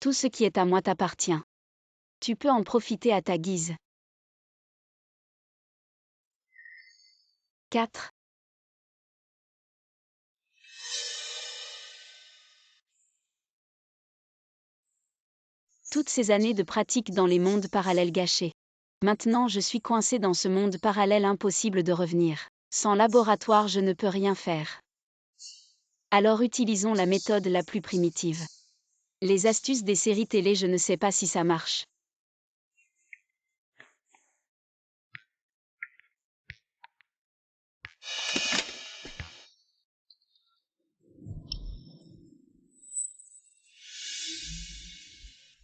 Tout ce qui est à moi t'appartient. Tu peux en profiter à ta guise. 4. Toutes ces années de pratique dans les mondes parallèles gâchés. Maintenant je suis coincé dans ce monde parallèle impossible de revenir. Sans laboratoire je ne peux rien faire. Alors utilisons la méthode la plus primitive. Les astuces des séries télé, je ne sais pas si ça marche.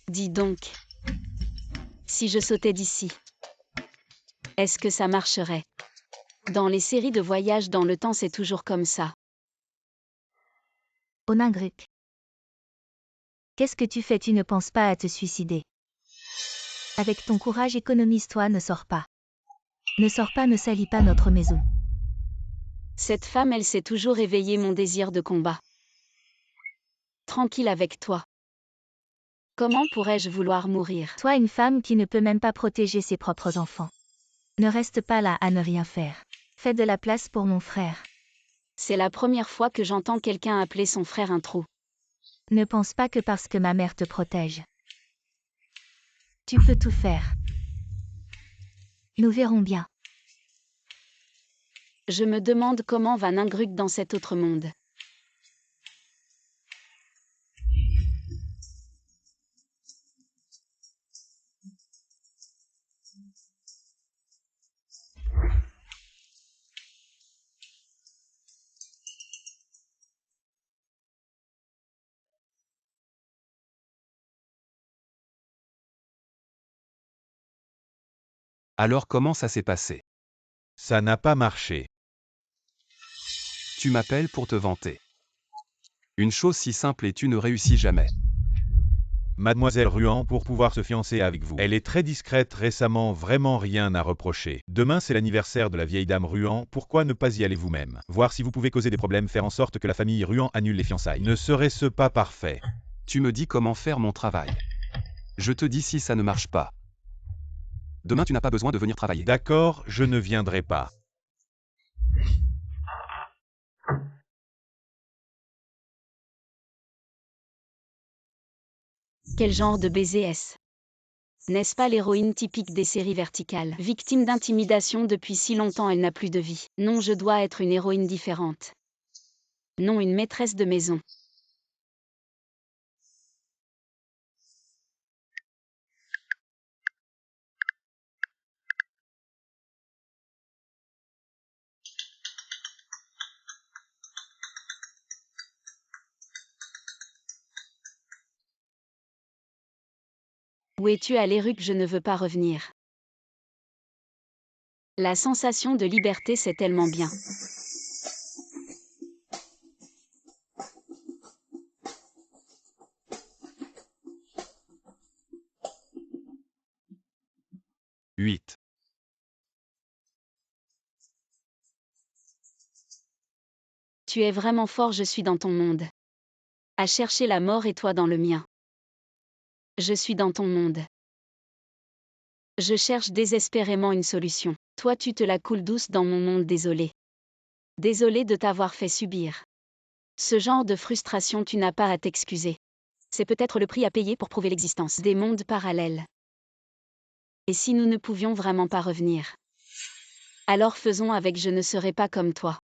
Dis donc. Si je sautais d'ici, est-ce que ça marcherait? Dans les séries de voyage dans le temps, c'est toujours comme ça. Onagruck. Qu'est-ce que tu fais? Tu ne penses pas à te suicider. Avec ton courage, économise-toi, ne sors pas. Ne sors pas, ne salis pas notre maison. Cette femme, elle sait toujours éveiller mon désir de combat. Tranquille avec toi. Comment pourrais-je vouloir mourir? Toi, une femme qui ne peut même pas protéger ses propres enfants. Ne reste pas là à ne rien faire. Fais de la place pour mon frère. C'est la première fois que j'entends quelqu'un appeler son frère un trou. Ne pense pas que parce que ma mère te protège. Tu peux tout faire. Nous verrons bien. Je me demande comment va Nangruck dans cet autre monde. Alors comment ça s'est passé? Ça n'a pas marché. Tu m'appelles pour te vanter. Une chose si simple et tu ne réussis jamais. Mademoiselle Ruan pour pouvoir se fiancer avec vous. Elle est très discrète récemment, vraiment rien à reprocher. Demain c'est l'anniversaire de la vieille dame Ruan, pourquoi ne pas y aller vous-même? Voir si vous pouvez causer des problèmes, faire en sorte que la famille Ruan annule les fiançailles. Ne serait-ce pas parfait? Tu me dis comment faire mon travail. Je te dis si ça ne marche pas. Demain tu n'as pas besoin de venir travailler. D'accord, je ne viendrai pas. Quel genre de baiser est-ce? N'est-ce pas l'héroïne typique des séries verticales? Victime d'intimidation depuis si longtemps, elle n'a plus de vie. Non, je dois être une héroïne différente. Non, une maîtresse de maison. Où es-tu allé, Ruck? Je ne veux pas revenir. La sensation de liberté, c'est tellement bien. Huit. Tu es vraiment fort, je suis dans ton monde. À chercher la mort et toi dans le mien. Je suis dans ton monde. Je cherche désespérément une solution. Toi tu te la coules douce dans mon monde, désolé. Désolé de t'avoir fait subir. Ce genre de frustration, tu n'as pas à t'excuser. C'est peut-être le prix à payer pour prouver l'existence des mondes parallèles. Et si nous ne pouvions vraiment pas revenir? Alors faisons avec, je ne serai pas comme toi.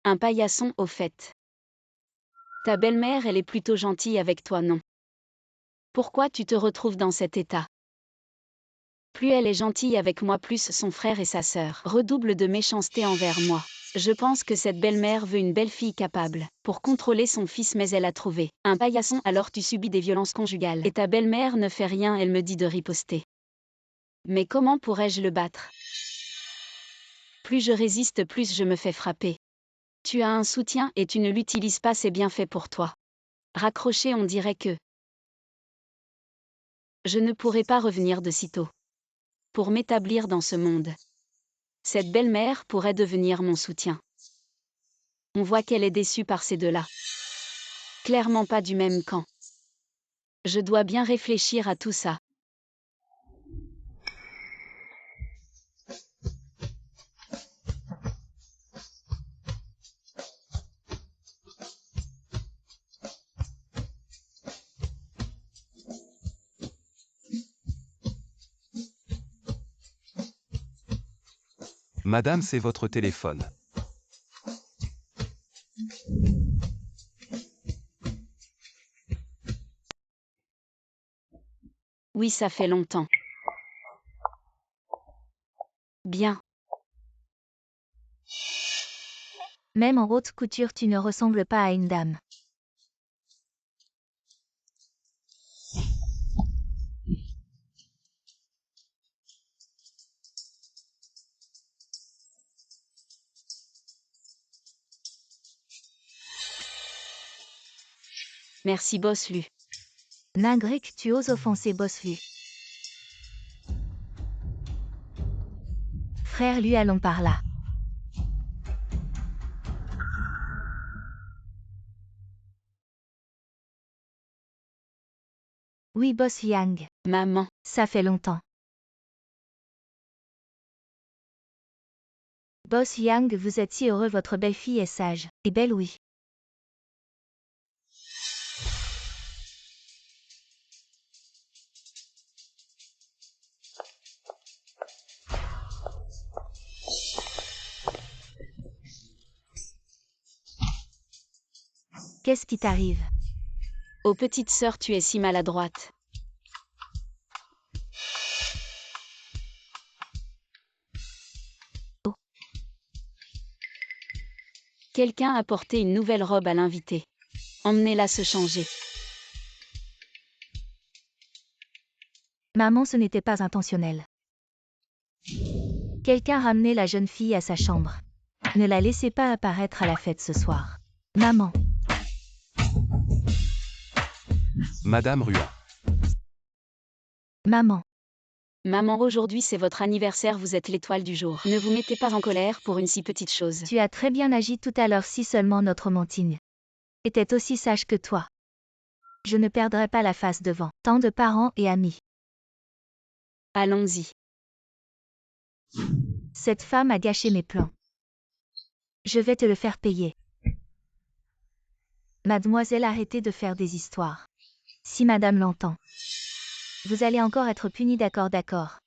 Un paillasson, au fait. Ta belle-mère, elle est plutôt gentille avec toi, non? Pourquoi tu te retrouves dans cet état? Plus elle est gentille avec moi, plus son frère et sa sœur redoublent de méchanceté envers moi. Je pense que cette belle-mère veut une belle fille capable pour contrôler son fils, mais elle a trouvé un paillasson. Alors tu subis des violences conjugales et ta belle-mère ne fait rien, elle me dit de riposter. Mais comment pourrais-je le battre? Plus je résiste, plus je me fais frapper. Tu as un soutien et tu ne l'utilises pas, c'est bien fait pour toi. Raccroché, on dirait que je ne pourrai pas revenir de sitôt. Pour m'établir dans ce monde. Cette belle-mère pourrait devenir mon soutien. On voit qu'elle est déçue par ces deux-là. Clairement pas du même camp. Je dois bien réfléchir à tout ça. Madame, c'est votre téléphone. Oui, ça fait longtemps. Bien. Même en haute couture, tu ne ressembles pas à une dame. Merci boss Lu. Nain que tu oses offenser Boss Lu. Frère Lu, allons par là. Oui, Boss Yang, Maman. ça fait longtemps. Boss Yang, vous êtes si heureux, votre belle-fille est sage. Et belle, oui. Qu'est-ce qui t'arrive? Oh petite sœur, tu es si maladroite. Oh. Quelqu'un a porté une nouvelle robe à l'invité. Emmenez-la se changer. Maman, ce n'était pas intentionnel. Quelqu'un ramenait la jeune fille à sa chambre. Ne la laissez pas apparaître à la fête ce soir. Maman. Madame Ruan. Maman. Maman, aujourd'hui c'est votre anniversaire, vous êtes l'étoile du jour. Ne vous mettez pas en colère pour une si petite chose. Tu as très bien agi tout à l'heure, si seulement notre Montine était aussi sage que toi. Je ne perdrai pas la face devant tant de parents et amis. Allons-y. Cette femme a gâché mes plans. Je vais te le faire payer. Mademoiselle, arrêtez de faire des histoires. Si madame l'entend, vous allez encore être punie, d'accord.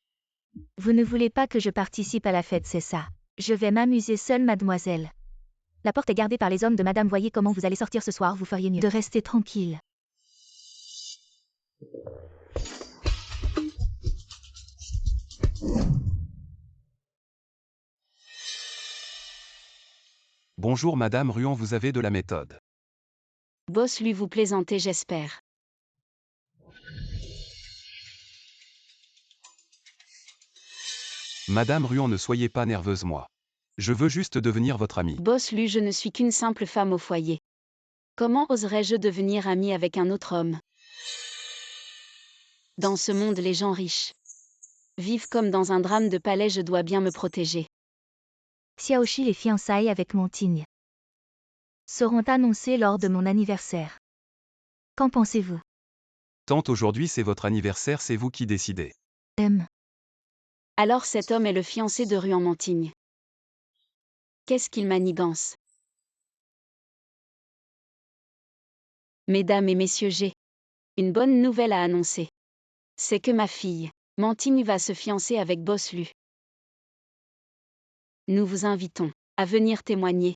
Vous ne voulez pas que je participe à la fête, c'est ça. Je vais m'amuser seule, mademoiselle. La porte est gardée par les hommes de madame, voyez comment vous allez sortir ce soir, vous feriez mieux de rester tranquille. Bonjour Madame Ruan, vous avez de la méthode. Boss Lu, vous plaisantez, j'espère. Madame Ruan, ne soyez pas nerveuse, moi. Je veux juste devenir votre amie. Boss Lu, je ne suis qu'une simple femme au foyer. Comment oserais-je devenir amie avec un autre homme? Dans ce monde, les gens riches vivent comme dans un drame de palais, je dois bien me protéger. Xiaoshi, les fiançailles avec Montine seront annoncées lors de mon anniversaire. Qu'en pensez-vous? Tante, aujourd'hui c'est votre anniversaire, c'est vous qui décidez. Alors cet homme est le fiancé de Ruan Mantigne. Qu'est-ce qu'il manigance? Mesdames et messieurs, j'ai une bonne nouvelle à annoncer. C'est que ma fille, Mantigne, va se fiancer avec Boss Lu. Nous vous invitons à venir témoigner.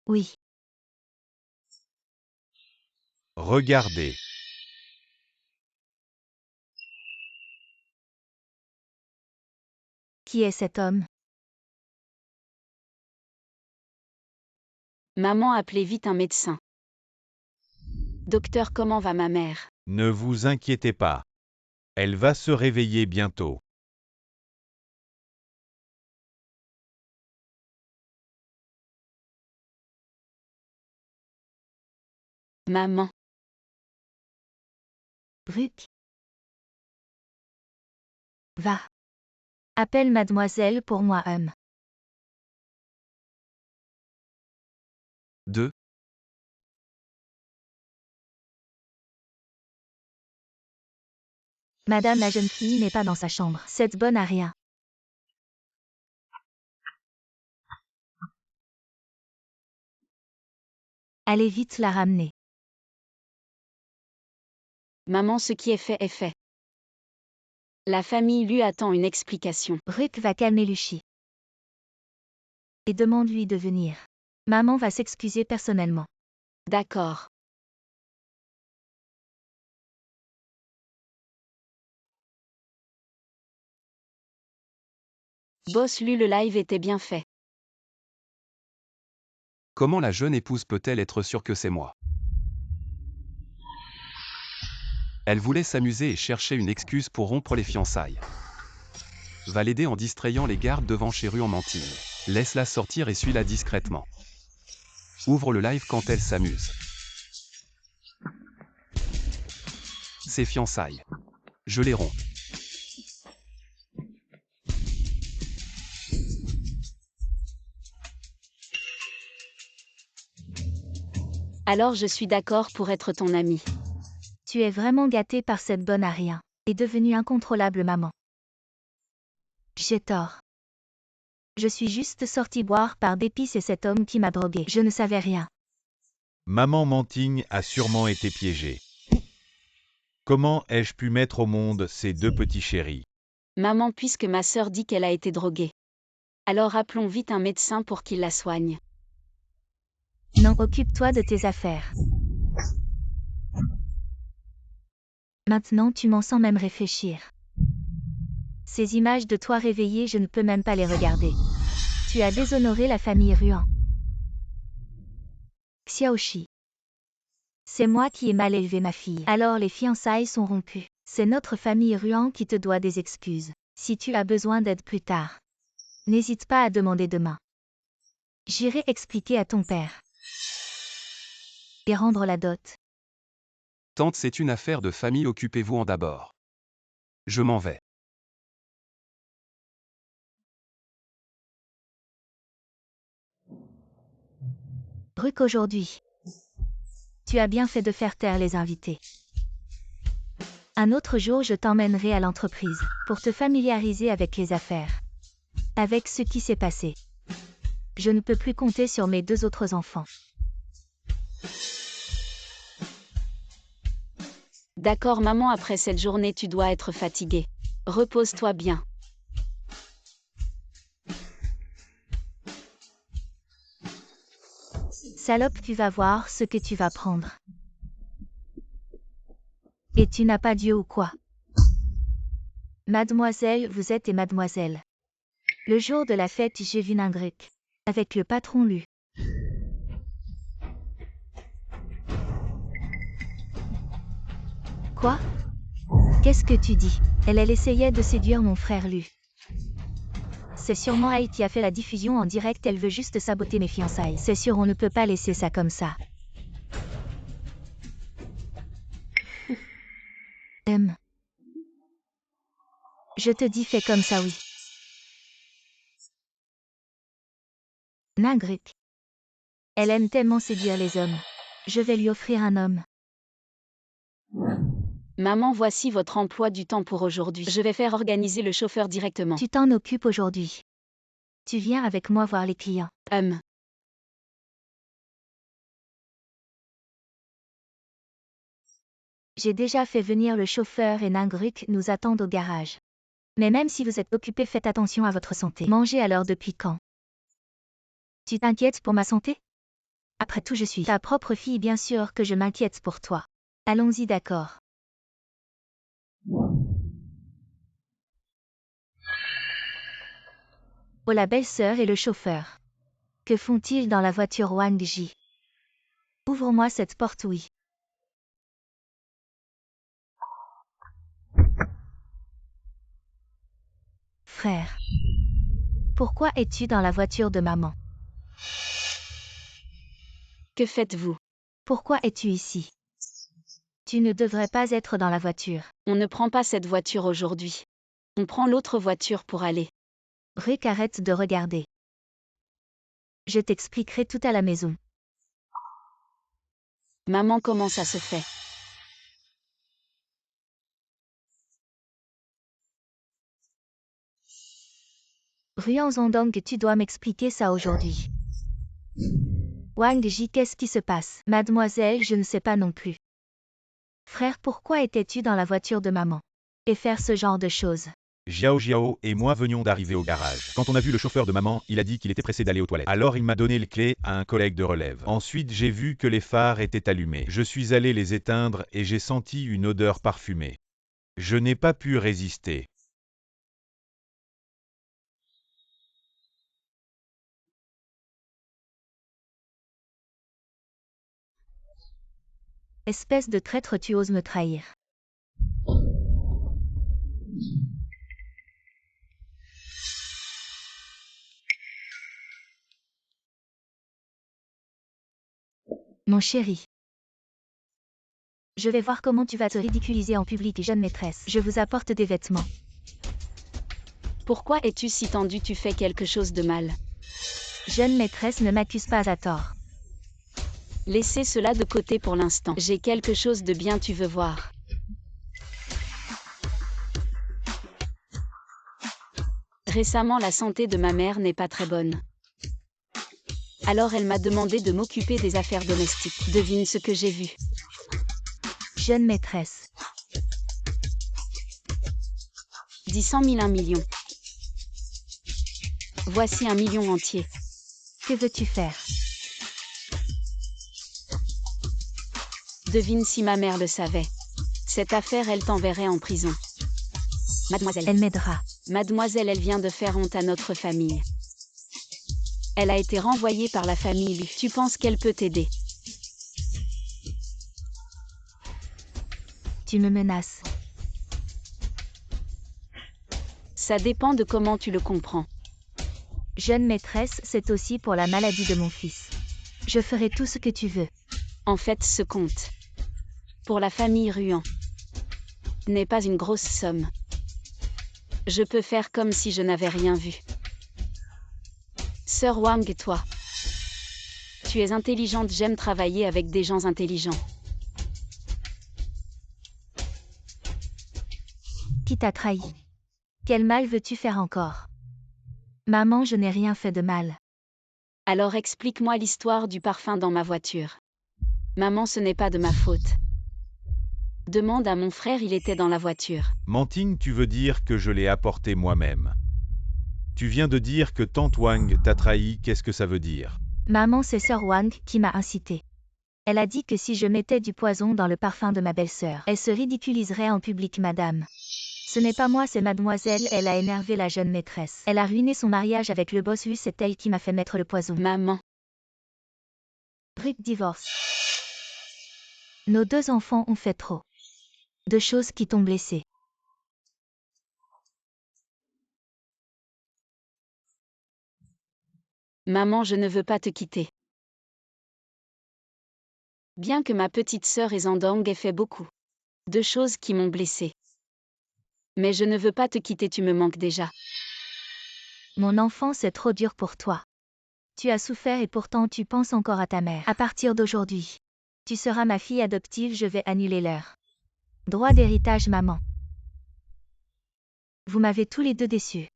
Oui. Regardez. Qui est cet homme? Maman, appelez vite un médecin. Docteur, comment va ma mère? Ne vous inquiétez pas. Elle va se réveiller bientôt. Maman. Brooke. Va. Appelle mademoiselle pour moi, 2. Madame la jeune fille n'est pas dans sa chambre. Cette bonne à rien. Allez vite la ramener. Maman, ce qui est fait est fait. La famille lui attend une explication. Ruth va calmer Lucie. Et demande-lui de venir. Maman va s'excuser personnellement. D'accord. Boss, lu le live était bien fait. Comment la jeune épouse peut-elle être sûre que c'est moi? Elle voulait s'amuser et chercher une excuse pour rompre les fiançailles. Va l'aider en distrayant les gardes devant chez Rue en Mantille. Laisse-la sortir et suis-la discrètement. Ouvre le live quand elle s'amuse. Ses fiançailles. Je les romps. Alors je suis d'accord pour être ton ami. Tu es vraiment gâtée par cette bonne à rien. Et devenue incontrôlable maman. J'ai tort. Je suis juste sortie boire par dépit, c'est cet homme qui m'a droguée. Je ne savais rien. Maman Mantigne a sûrement été piégée. Comment ai-je pu mettre au monde ces deux petits chéris? Maman, puisque ma sœur dit qu'elle a été droguée. Alors appelons vite un médecin pour qu'il la soigne. Non, occupe-toi de tes affaires. Maintenant tu m'en sens même réfléchir. Ces images de toi réveillée, je ne peux même pas les regarder. Tu as déshonoré la famille Ruan. Xiaoshi. C'est moi qui ai mal élevé ma fille. Alors les fiançailles sont rompues. C'est notre famille Ruan qui te doit des excuses. Si tu as besoin d'aide plus tard, n'hésite pas à demander demain. J'irai expliquer à ton père. Et rendre la dot. Tante, c'est une affaire de famille, occupez-vous en d'abord. Je m'en vais. Ruc aujourd'hui. Tu as bien fait de faire taire les invités. Un autre jour je t'emmènerai à l'entreprise, pour te familiariser avec les affaires. Avec ce qui s'est passé. Je ne peux plus compter sur mes deux autres enfants. D'accord maman, après cette journée tu dois être fatiguée. Repose-toi bien. Salope, tu vas voir ce que tu vas prendre. Et tu n'as pas Dieu ou quoi? Mademoiselle, vous êtes et mademoiselle. Le jour de la fête, j'ai vu Ningric. Avec le patron Lu. Quoi? Qu'est-ce que tu dis? Elle essayait de séduire mon frère Lu. C'est sûrement Aïe qui a fait la diffusion en direct, elle veut juste saboter mes fiançailles. C'est sûr, on ne peut pas laisser ça comme ça. Je te dis fais comme ça, oui. Ningric. Elle aime tellement séduire les hommes. Je vais lui offrir un homme. Maman, voici votre emploi du temps pour aujourd'hui. Je vais faire organiser le chauffeur directement. Tu t'en occupes aujourd'hui. Tu viens avec moi voir les clients. J'ai déjà fait venir le chauffeur et Ningric nous attendent au garage. Mais même si vous êtes occupé, faites attention à votre santé. Mangez alors depuis quand? Tu t'inquiètes pour ma santé? Après tout, je suis ta propre fille, bien sûr que je m'inquiète pour toi. Allons-y, d'accord. Oh, la belle-sœur et le chauffeur. Que font-ils dans la voiture Wang Ji? Ouvre-moi cette porte, oui. Frère. Pourquoi es-tu dans la voiture de maman? Que faites-vous? Pourquoi es-tu ici? Tu ne devrais pas être dans la voiture. On ne prend pas cette voiture aujourd'hui. On prend l'autre voiture pour aller. Rick, arrête de regarder. Je t'expliquerai tout à la maison. Maman, comment ça se fait? Ruan Zondong, tu dois m'expliquer ça aujourd'hui. Wang Ji, qu'est-ce qui se passe? Mademoiselle, je ne sais pas non plus. Frère, pourquoi étais-tu dans la voiture de maman? Et faire ce genre de choses? Jiao et moi venions d'arriver au garage. Quand on a vu le chauffeur de maman, il a dit qu'il était pressé d'aller aux toilettes. Alors il m'a donné les clés à un collègue de relève. Ensuite, j'ai vu que les phares étaient allumés. Je suis allé les éteindre et j'ai senti une odeur parfumée. Je n'ai pas pu résister. Espèce de traître, tu oses me trahir. Mon chéri. Je vais voir comment tu vas te ridiculiser en public, jeune maîtresse. Je vous apporte des vêtements. Pourquoi es-tu si tendue? Tu fais quelque chose de mal. Jeune maîtresse, ne m'accuse pas à tort. Laissez cela de côté pour l'instant. J'ai quelque chose de bien, tu veux voir. Récemment, la santé de ma mère n'est pas très bonne. Alors elle m'a demandé de m'occuper des affaires domestiques. Devine ce que j'ai vu. Jeune maîtresse. 10 100 000 1 million. Voici 1 million entier. Que veux-tu faire? Devine si ma mère le savait. Cette affaire, elle t'enverrait en prison. Mademoiselle. Elle m'aidera. Mademoiselle, elle vient de faire honte à notre famille. Elle a été renvoyée par la famille Lu. Tu penses qu'elle peut t'aider? Tu me menaces. Ça dépend de comment tu le comprends. Jeune maîtresse, c'est aussi pour la maladie de mon fils. Je ferai tout ce que tu veux. En fait, ce compte pour la famille Ruan n'est pas une grosse somme. Je peux faire comme si je n'avais rien vu. Sœur Wang, toi, tu es intelligente, j'aime travailler avec des gens intelligents. Qui t'a trahi? Quel mal veux-tu faire encore? Maman, je n'ai rien fait de mal. Alors explique-moi l'histoire du parfum dans ma voiture. Maman, ce n'est pas de ma faute. Demande à mon frère, il était dans la voiture. Manting, tu veux dire que je l'ai apporté moi-même. Tu viens de dire que tante Wang t'a trahi, qu'est-ce que ça veut dire? Maman, c'est sœur Wang qui m'a incité. Elle a dit que si je mettais du poison dans le parfum de ma belle-sœur, elle se ridiculiserait en public, madame. Ce n'est pas moi, c'est mademoiselle, elle a énervé la jeune maîtresse. Elle a ruiné son mariage avec le boss, c'est elle qui m'a fait mettre le poison. Maman. Brut divorce. Nos 2 enfants ont fait trop de choses qui t'ont blessé. Maman, je ne veux pas te quitter. Bien que ma petite sœur Zondong ait fait beaucoup de choses qui m'ont blessée. Mais je ne veux pas te quitter, tu me manques déjà. Mon enfant, c'est trop dur pour toi. Tu as souffert et pourtant tu penses encore à ta mère. À partir d'aujourd'hui, tu seras ma fille adoptive, je vais annuler l'heure. Droit d'héritage, maman. Vous m'avez tous les deux déçus.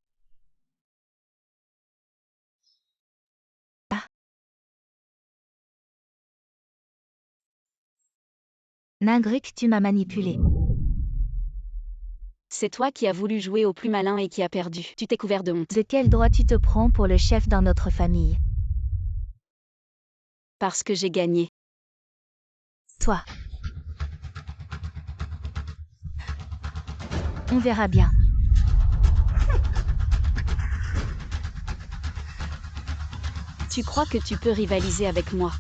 Ah. Ningruk, tu m'as manipulé. C'est toi qui as voulu jouer au plus malin et qui as perdu. Tu t'es couvert de honte. De quel droit tu te prends pour le chef dans notre famille? Parce que j'ai gagné. Toi. On verra bien. Tu crois que tu peux rivaliser avec moi?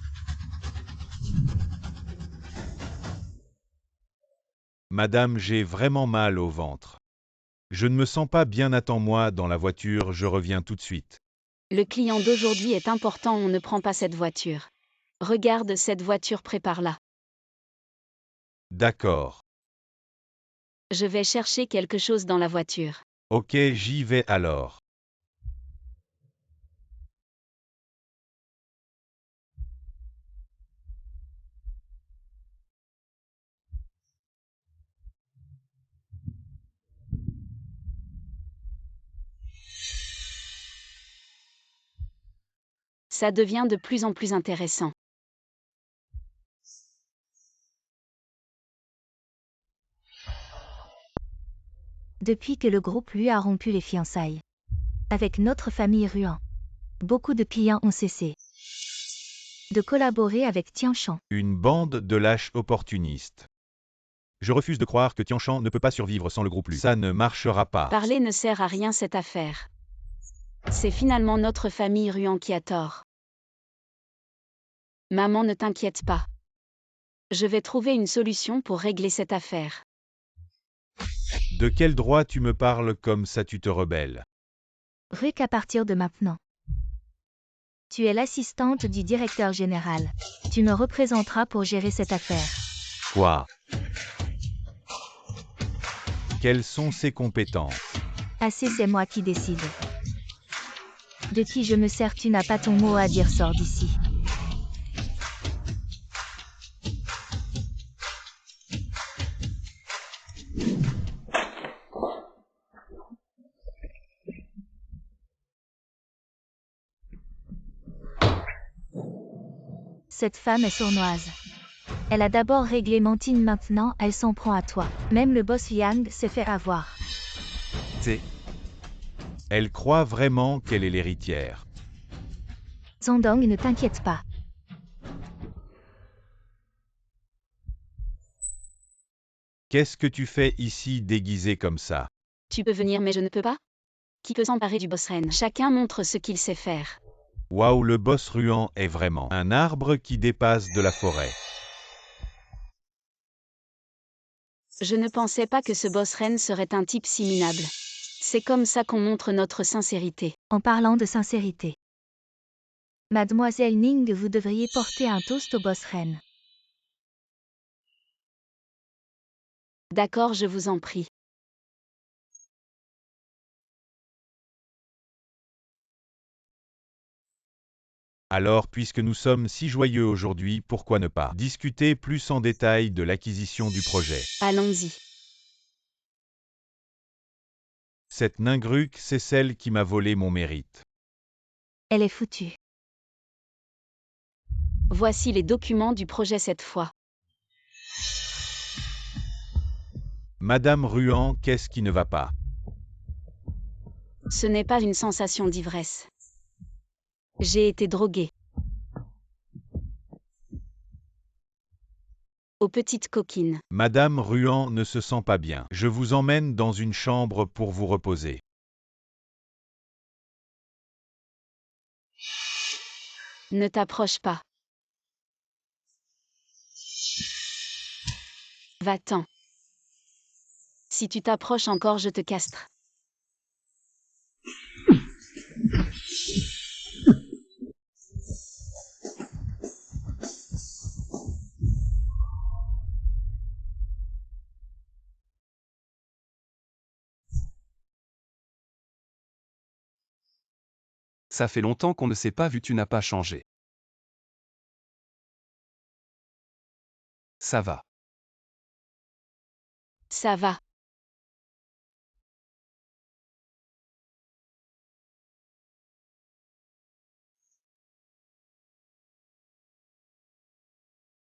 Madame, j'ai vraiment mal au ventre. Je ne me sens pas bien, attends-moi dans la voiture, je reviens tout de suite. Le client d'aujourd'hui est important, on ne prend pas cette voiture. Regarde cette voiture, prépare-la. D'accord. Je vais chercher quelque chose dans la voiture. Ok, j'y vais alors. Ça devient de plus en plus intéressant. Depuis que le groupe lui a rompu les fiançailles. Avec notre famille Ruan. Beaucoup de clients ont cessé de collaborer avec Tianchan. Une bande de lâches opportunistes. Je refuse de croire que Tianchan ne peut pas survivre sans le groupe Lu. Ça ne marchera pas. Parler ne sert à rien cette affaire. C'est finalement notre famille Ruan qui a tort. Maman, ne t'inquiète pas. Je vais trouver une solution pour régler cette affaire. De quel droit tu me parles comme ça, tu te rebelles? Ruc, à partir de maintenant. Tu es l'assistante du directeur général. Tu me représenteras pour gérer cette affaire. Quoi? Quelles sont ses compétences? Assez, c'est moi qui décide. De qui je me sers, tu n'as pas ton mot à dire, sors d'ici. Cette femme est sournoise. Elle a d'abord réglé Mantine, maintenant elle s'en prend à toi. Même le boss Yang s'est fait avoir. Elle croit vraiment qu'elle est l'héritière. Zandong, ne t'inquiète pas. Qu'est-ce que tu fais ici déguisé comme ça? Tu peux venir mais je ne peux pas? Qui peut s'emparer du boss Ren? Chacun montre ce qu'il sait faire. Waouh, le boss Ruan est vraiment un arbre qui dépasse de la forêt. Je ne pensais pas que ce boss Ren serait un type si minable. C'est comme ça qu'on montre notre sincérité. En parlant de sincérité. Mademoiselle Ning, vous devriez porter un toast au boss Ren. D'accord, je vous en prie. Alors, puisque nous sommes si joyeux aujourd'hui, pourquoi ne pas discuter plus en détail de l'acquisition du projet? Allons-y. Cette Ningruc, c'est celle qui m'a volé mon mérite. Elle est foutue. Voici les documents du projet cette fois. Madame Ruan, qu'est-ce qui ne va pas? Ce n'est pas une sensation d'ivresse. J'ai été droguée. Aux petites coquines. Madame Ruan ne se sent pas bien. Je vous emmène dans une chambre pour vous reposer. Ne t'approche pas. Va-t'en. Si tu t'approches encore, je te castre. Ça fait longtemps qu'on ne s'est pas vu, tu n'as pas changé. Ça va. Ça va.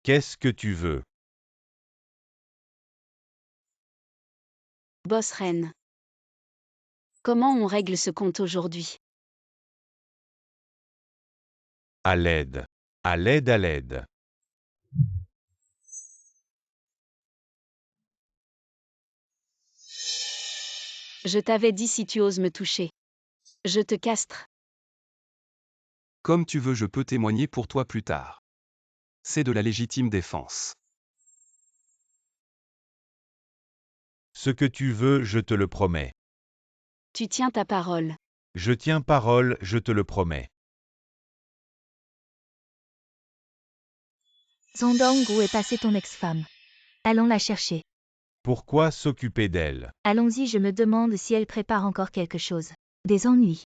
Qu'est-ce que tu veux? Boss Ren. Comment on règle ce compte aujourd'hui? À l'aide. À l'aide, à l'aide. Je t'avais dit si tu oses me toucher. Je te castre. Comme tu veux, je peux témoigner pour toi plus tard. C'est de la légitime défense. Ce que tu veux, je te le promets. Tu tiens ta parole. Je tiens parole, je te le promets. Zandong, où est passée ton ex-femme? Allons la chercher. Pourquoi s'occuper d'elle? Allons-y, je me demande si elle prépare encore quelque chose. Des ennuis.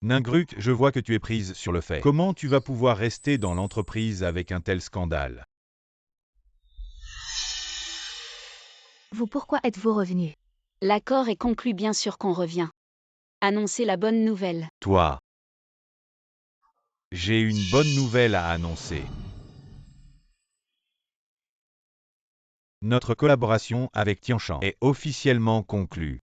Ningruc, je vois que tu es prise sur le fait. Comment tu vas pouvoir rester dans l'entreprise avec un tel scandale? Vous, pourquoi êtes-vous revenu? L'accord est conclu, bien sûr qu'on revient. Annoncer la bonne nouvelle. Toi. J'ai une bonne nouvelle à annoncer. Notre collaboration avec Tianshan est officiellement conclue.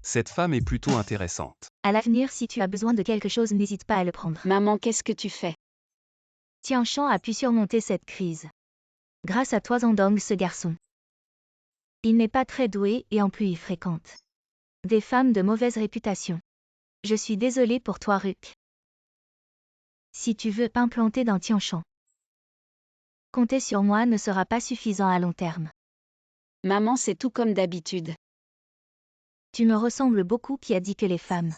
Cette femme est plutôt intéressante. À l'avenir, si tu as besoin de quelque chose, n'hésite pas à le prendre. Maman, qu'est-ce que tu fais? Tianshan a pu surmonter cette crise. Grâce à toi, Zandong, ce garçon. Il n'est pas très doué et en plus il fréquente des femmes de mauvaise réputation. Je suis désolée pour toi, Ruk. Si tu veux implanter dans Tianshan, compter sur moi ne sera pas suffisant à long terme. Maman, c'est tout comme d'habitude. Tu me ressembles beaucoup qui a dit que les femmes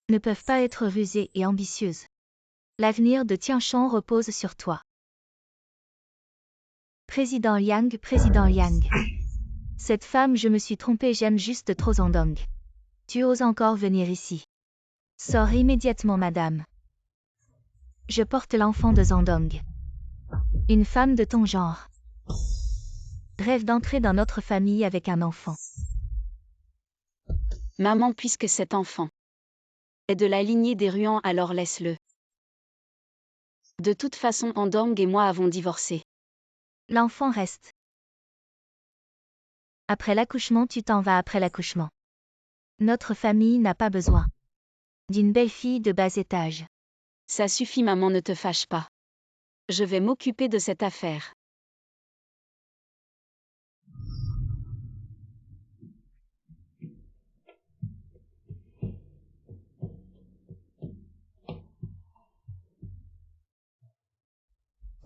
ne peuvent pas être rusées et ambitieuses. L'avenir de Tianshan repose sur toi. Président Yang, Président Yang. Cette femme, je me suis trompée, j'aime juste trop Zandong. Tu oses encore venir ici. Sors immédiatement, madame. Je porte l'enfant de Zandong. Une femme de ton genre rêve d'entrer dans notre famille avec un enfant. Maman, puisque cet enfant est de la lignée des Ruan, alors laisse-le. De toute façon, Andong et moi avons divorcé. L'enfant reste. Après l'accouchement, tu t'en vas après l'accouchement. Notre famille n'a pas besoin d'une belle fille de bas étage. Ça suffit, maman, ne te fâche pas. Je vais m'occuper de cette affaire.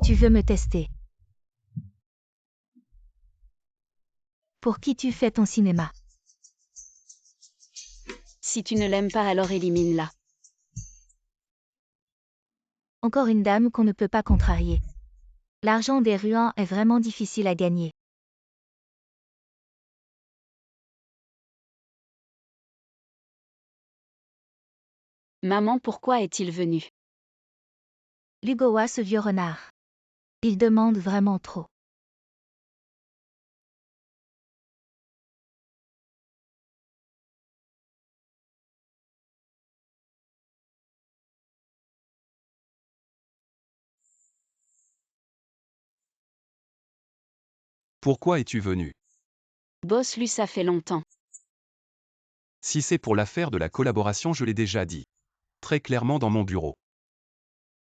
Tu veux me tester? Pour qui tu fais ton cinéma? Si tu ne l'aimes pas, alors élimine-la. Encore une dame qu'on ne peut pas contrarier. L'argent des Ruans est vraiment difficile à gagner. Maman, pourquoi est-il venu? Lugowa, ce vieux renard. Il demande vraiment trop. Pourquoi es-tu venu? Boss, lui, ça fait longtemps. Si c'est pour l'affaire de la collaboration, je l'ai déjà dit. Très clairement dans mon bureau.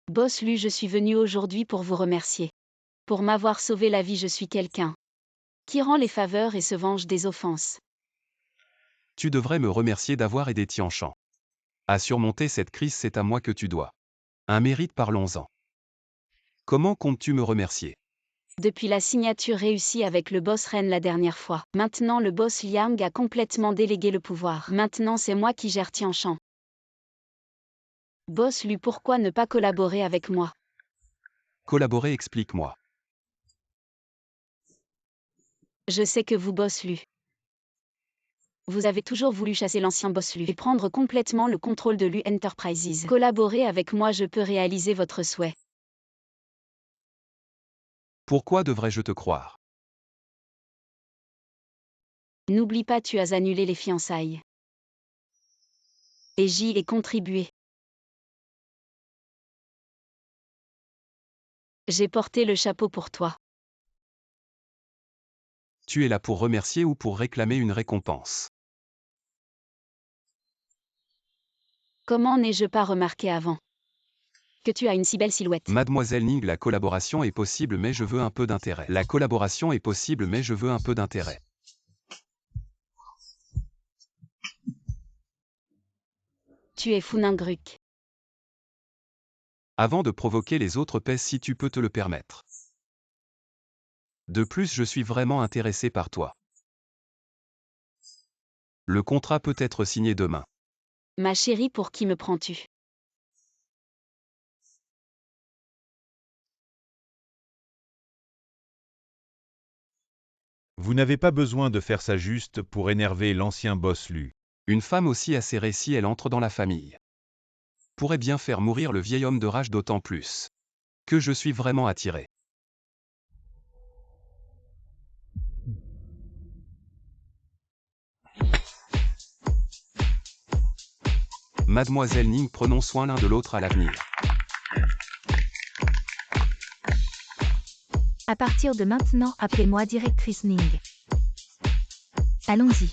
Boss, lui, je suis venu aujourd'hui pour vous remercier. Pour m'avoir sauvé la vie, je suis quelqu'un qui rend les faveurs et se venge des offenses. Tu devrais me remercier d'avoir aidé Tianshan à surmonter cette crise, c'est à moi que tu dois. Un mérite, parlons-en. Comment comptes-tu me remercier? Depuis la signature réussie avec le boss Ren la dernière fois, maintenant le boss Liang a complètement délégué le pouvoir. Maintenant c'est moi qui gère Tianshan. Boss Lu, pourquoi ne pas collaborer avec moi? Collaborer, explique-moi. Je sais que vous, boss Lu, vous avez toujours voulu chasser l'ancien boss Lu et prendre complètement le contrôle de Lu Enterprises. Collaborer avec moi, je peux réaliser votre souhait. Pourquoi devrais-je te croire? N'oublie pas, tu as annulé les fiançailles. Et j'y ai contribué. J'ai porté le chapeau pour toi. Tu es là pour remercier ou pour réclamer une récompense? Comment n'ai-je pas remarqué avant que tu as une si belle silhouette? Mademoiselle Ning, la collaboration est possible mais je veux un peu d'intérêt. La collaboration est possible mais je veux un peu d'intérêt. Tu es Funingruk. Avant de provoquer les autres, pèse si tu peux te le permettre. De plus, je suis vraiment intéressé par toi. Le contrat peut être signé demain. Ma chérie, pour qui me prends-tu? Vous n'avez pas besoin de faire ça juste pour énerver l'ancien boss Lu. Une femme aussi acérée, si elle entre dans la famille, pourrait bien faire mourir le vieil homme de rage, d'autant plus que je suis vraiment attiré. Mademoiselle Ning, prenons soin l'un de l'autre à l'avenir. À partir de maintenant, appelez-moi directrice Ning. Allons-y.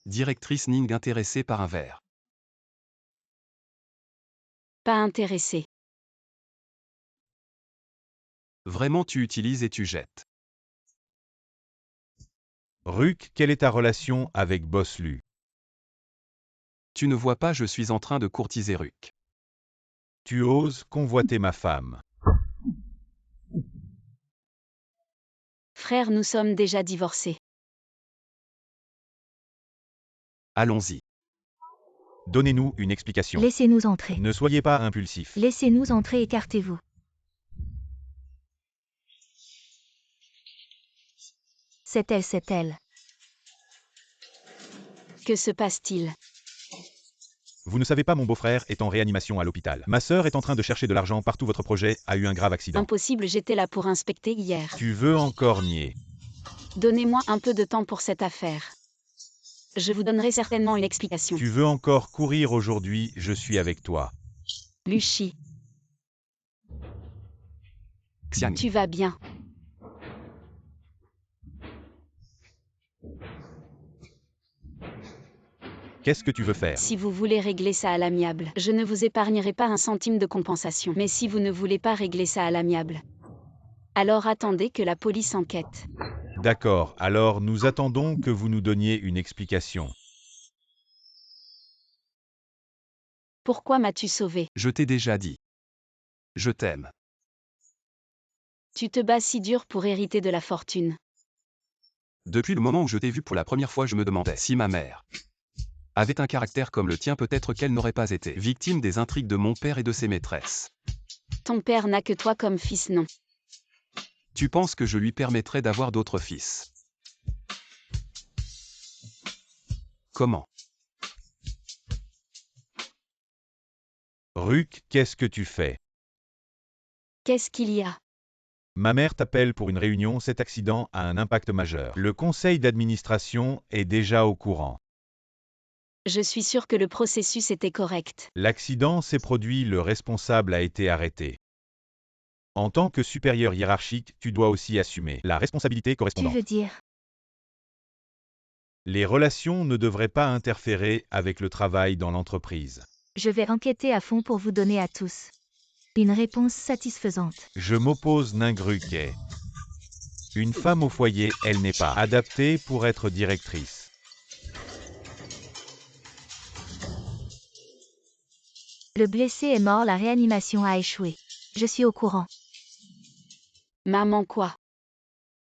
Directrice Ning intéressée par un verre. Pas intéressé. Vraiment tu utilises et tu jettes. Ruc, quelle est ta relation avec Boss Lu? Tu ne vois pas, je suis en train de courtiser Ruc. Tu oses convoiter ma femme. Frère, nous sommes déjà divorcés. Allons-y. Donnez-nous une explication. Laissez-nous entrer. Ne soyez pas impulsif. Laissez-nous entrer, écartez-vous. C'est elle, c'est elle. Que se passe-t-il? Vous ne savez pas, mon beau-frère est en réanimation à l'hôpital. Ma sœur est en train de chercher de l'argent partout, votre projet a eu un grave accident. Impossible, j'étais là pour inspecter hier. Tu veux encore nier? Donnez-moi un peu de temps pour cette affaire. Je vous donnerai certainement une explication. Tu veux encore courir aujourd'hui, je suis avec toi. Luchi, Xiang. tu vas bien? Qu'est-ce que tu veux faire? Si vous voulez régler ça à l'amiable, je ne vous épargnerai pas un centime de compensation. Mais si vous ne voulez pas régler ça à l'amiable, alors attendez que la police enquête. D'accord, alors nous attendons que vous nous donniez une explication. Pourquoi m'as-tu sauvé? Je t'ai déjà dit. Je t'aime. Tu te bats si dur pour hériter de la fortune. Depuis le moment où je t'ai vu pour la première fois, je me demandais si ma mère avait un caractère comme le tien, peut-être qu'elle n'aurait pas été victime des intrigues de mon père et de ses maîtresses. Ton père n'a que toi comme fils, non? Tu penses que je lui permettrais d'avoir d'autres fils? Comment? Ruc, qu'est-ce que tu fais? Qu'est-ce qu'il y a? Ma mère t'appelle pour une réunion, cet accident a un impact majeur. Le conseil d'administration est déjà au courant. Je suis sûre que le processus était correct. L'accident s'est produit, le responsable a été arrêté. En tant que supérieur hiérarchique, tu dois aussi assumer la responsabilité Tu correspondante. veux dire? Les relations ne devraient pas interférer avec le travail dans l'entreprise. Je vais enquêter à fond pour vous donner à tous une réponse satisfaisante. Je m'oppose. Ningruke. Une femme au foyer, elle n'est pas adaptée pour être directrice. Le blessé est mort, la réanimation a échoué. Je suis au courant. Maman quoi?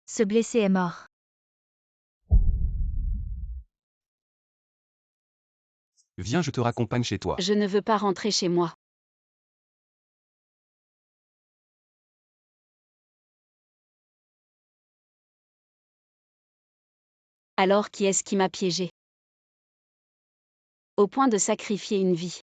Ce blessé est mort. Viens, je te raccompagne chez toi. Je ne veux pas rentrer chez moi. Alors qui est-ce qui m'a piégé? Au point de sacrifier une vie.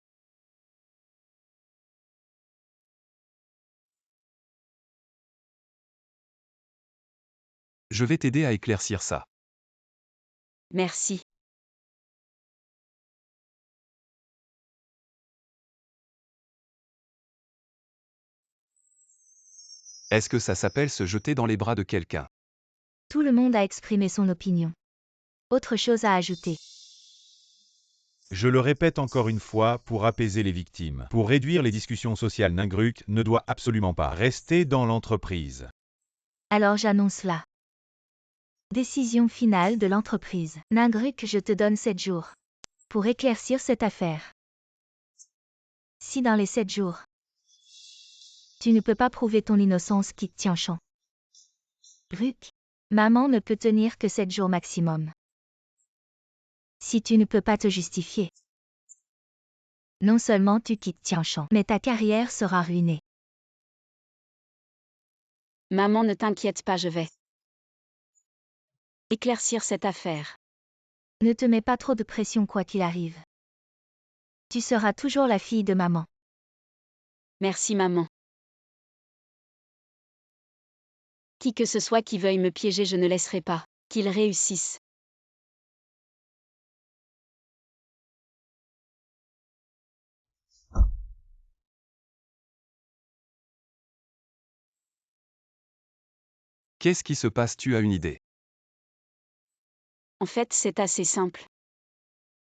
Je vais t'aider à éclaircir ça. Merci. Est-ce que ça s'appelle se jeter dans les bras de quelqu'un? Tout le monde a exprimé son opinion. Autre chose à ajouter. Je le répète encore une fois pour apaiser les victimes. Pour réduire les discussions sociales, Ningruc ne doit absolument pas rester dans l'entreprise. Alors j'annonce la décision finale de l'entreprise. Ningruc, je te donne 7 jours pour éclaircir cette affaire. Si dans les 7 jours, tu ne peux pas prouver ton innocence, quitte Tianchan. Ruc, maman ne peut tenir que 7 jours maximum. Si tu ne peux pas te justifier, non seulement tu quittes Tianchan, mais ta carrière sera ruinée. Maman, ne t'inquiète pas, je vais éclaircir cette affaire. Ne te mets pas trop de pression quoi qu'il arrive. Tu seras toujours la fille de maman. Merci maman. Qui que ce soit qui veuille me piéger, je ne laisserai pas. Qu'il réussisse. Qu'est-ce qui se passe? Tu as une idée? En fait, c'est assez simple.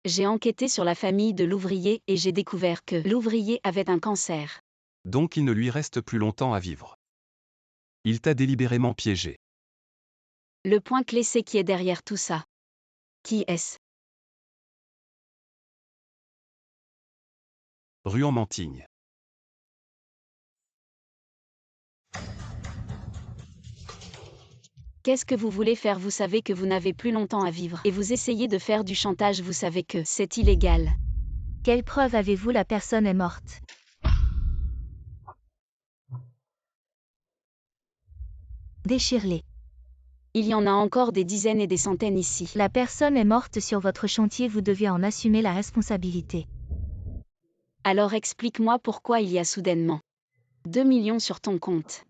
J'ai enquêté sur la famille de l'ouvrier et j'ai découvert que l'ouvrier avait un cancer. Donc il ne lui reste plus longtemps à vivre. Il t'a délibérément piégé. Le point clé, c'est qui est derrière tout ça. Qui est-ce? Ruan-Mantigne. Qu'est-ce que vous voulez faire? Vous savez que vous n'avez plus longtemps à vivre. Et vous essayez de faire du chantage, vous savez que c'est illégal. Quelle preuve avez-vous? La personne est morte. Déchire-les. Il y en a encore des dizaines et des centaines ici. La personne est morte sur votre chantier, vous devez en assumer la responsabilité. Alors explique-moi pourquoi il y a soudainement 2 millions sur ton compte.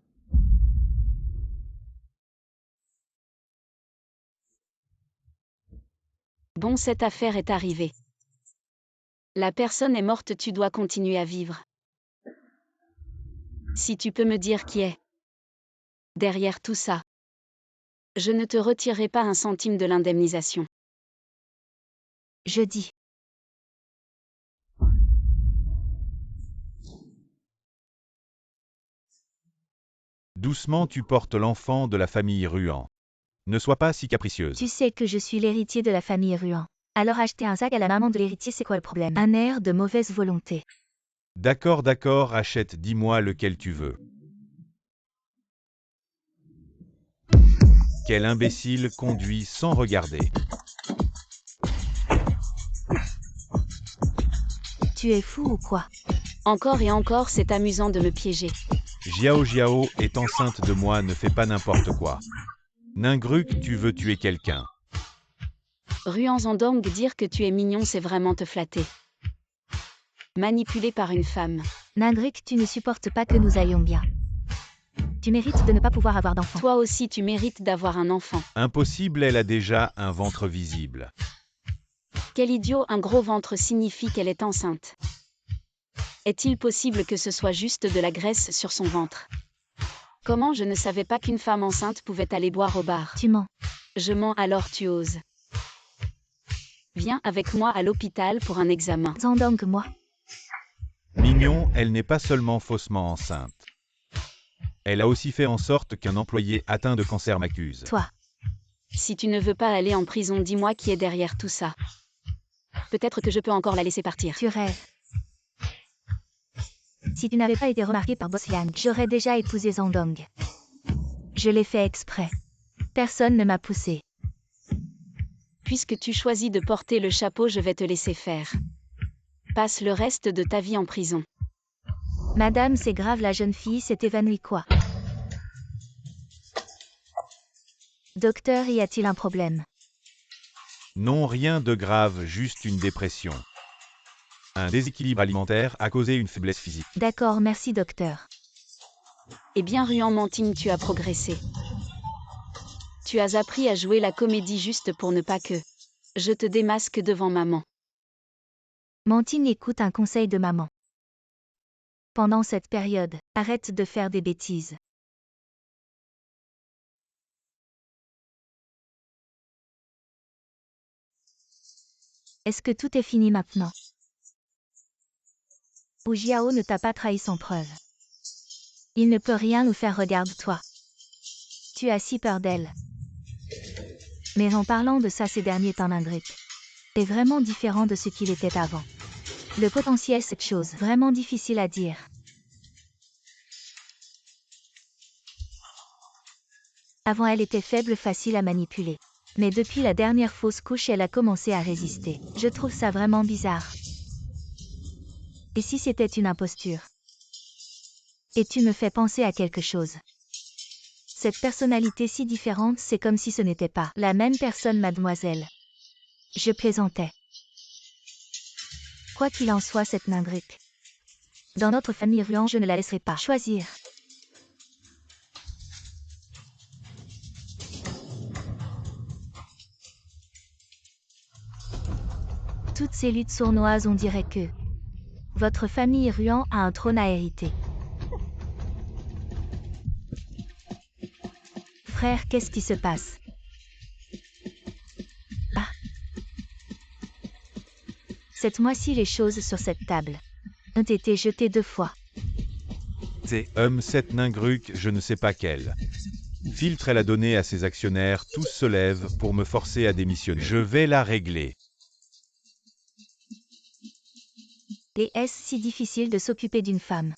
Bon, cette affaire est arrivée. La personne est morte, tu dois continuer à vivre. Si tu peux me dire qui est derrière tout ça, je ne te retirerai pas un centime de l'indemnisation. Je dis. Doucement, tu portes l'enfant de la famille Ruan. Ne sois pas si capricieuse. Tu sais que je suis l'héritier de la famille Ruan. Alors acheter un sac à la maman de l'héritier, c'est quoi le problème? Un air de mauvaise volonté. D'accord, d'accord, achète, dis-moi lequel tu veux. Quel imbécile conduit sans regarder. Tu es fou ou quoi? Encore et encore, c'est amusant de me piéger. Jiao Jiao est enceinte de moi, ne fais pas n'importe quoi. Ningruc, tu veux tuer quelqu'un. Ruan Zandong, dire que tu es mignon, c'est vraiment te flatter. Manipulé par une femme. Ningruc, tu ne supportes pas que nous allions bien. Tu mérites de ne pas pouvoir avoir d'enfant. Toi aussi, tu mérites d'avoir un enfant. Impossible, elle a déjà un ventre visible. Quel idiot, un gros ventre signifie qu'elle est enceinte. Est-il possible que ce soit juste de la graisse sur son ventre? Comment je ne savais pas qu'une femme enceinte pouvait aller boire au bar? Tu mens. Je mens, alors tu oses. Viens avec moi à l'hôpital pour un examen. Zandong, moi. Mignon, elle n'est pas seulement faussement enceinte. Elle a aussi fait en sorte qu'un employé atteint de cancer m'accuse. Toi. Si tu ne veux pas aller en prison, dis-moi qui est derrière tout ça. Peut-être que je peux encore la laisser partir. Tu rêves. Si tu n'avais pas été remarqué par Boss Yang, j'aurais déjà épousé Zandong. Je l'ai fait exprès. Personne ne m'a poussé. Puisque tu choisis de porter le chapeau, je vais te laisser faire. Passe le reste de ta vie en prison. Madame, c'est grave, la jeune fille s'est évanouie quoi? Docteur, y a-t-il un problème? Non, rien de grave, juste une dépression. Un déséquilibre alimentaire a causé une faiblesse physique. D'accord, merci docteur. Eh bien, Ruan-Mantigne, tu as progressé. Tu as appris à jouer la comédie juste pour ne pas que je te démasque devant maman. Mantigne, écoute un conseil de maman. Pendant cette période, arrête de faire des bêtises. Est-ce que tout est fini maintenant? Ou Jiao ne t'a pas trahi sans preuve? Il ne peut rien nous faire, regarde-toi. Tu as si peur d'elle. Mais en parlant de ça ces derniers temps, Ningruc est vraiment différent de ce qu'il était avant. Le potentiel, c'est chose vraiment difficile à dire. Avant, elle était faible, facile à manipuler. Mais depuis la dernière fausse couche, elle a commencé à résister. Je trouve ça vraiment bizarre. Et si c'était une imposture? Et tu me fais penser à quelque chose. Cette personnalité si différente, c'est comme si ce n'était pas la même personne, mademoiselle. Je plaisantais. Quoi qu'il en soit, cette Ningruc. Dans notre famille Ruan, je ne la laisserai pas choisir. toutes ces luttes sournoises, on dirait que votre famille Ruan a un trône à hériter. Frère, qu'est-ce qui se passe? Ah. Cette mois-ci, les choses sur cette table ont été jetées 2 fois. Cette Ningruck, je ne sais pas quelle filtre elle a donné à ses actionnaires, tous se lèvent pour me forcer à démissionner. Je vais la régler. Et est-ce si difficile de s'occuper d'une femme?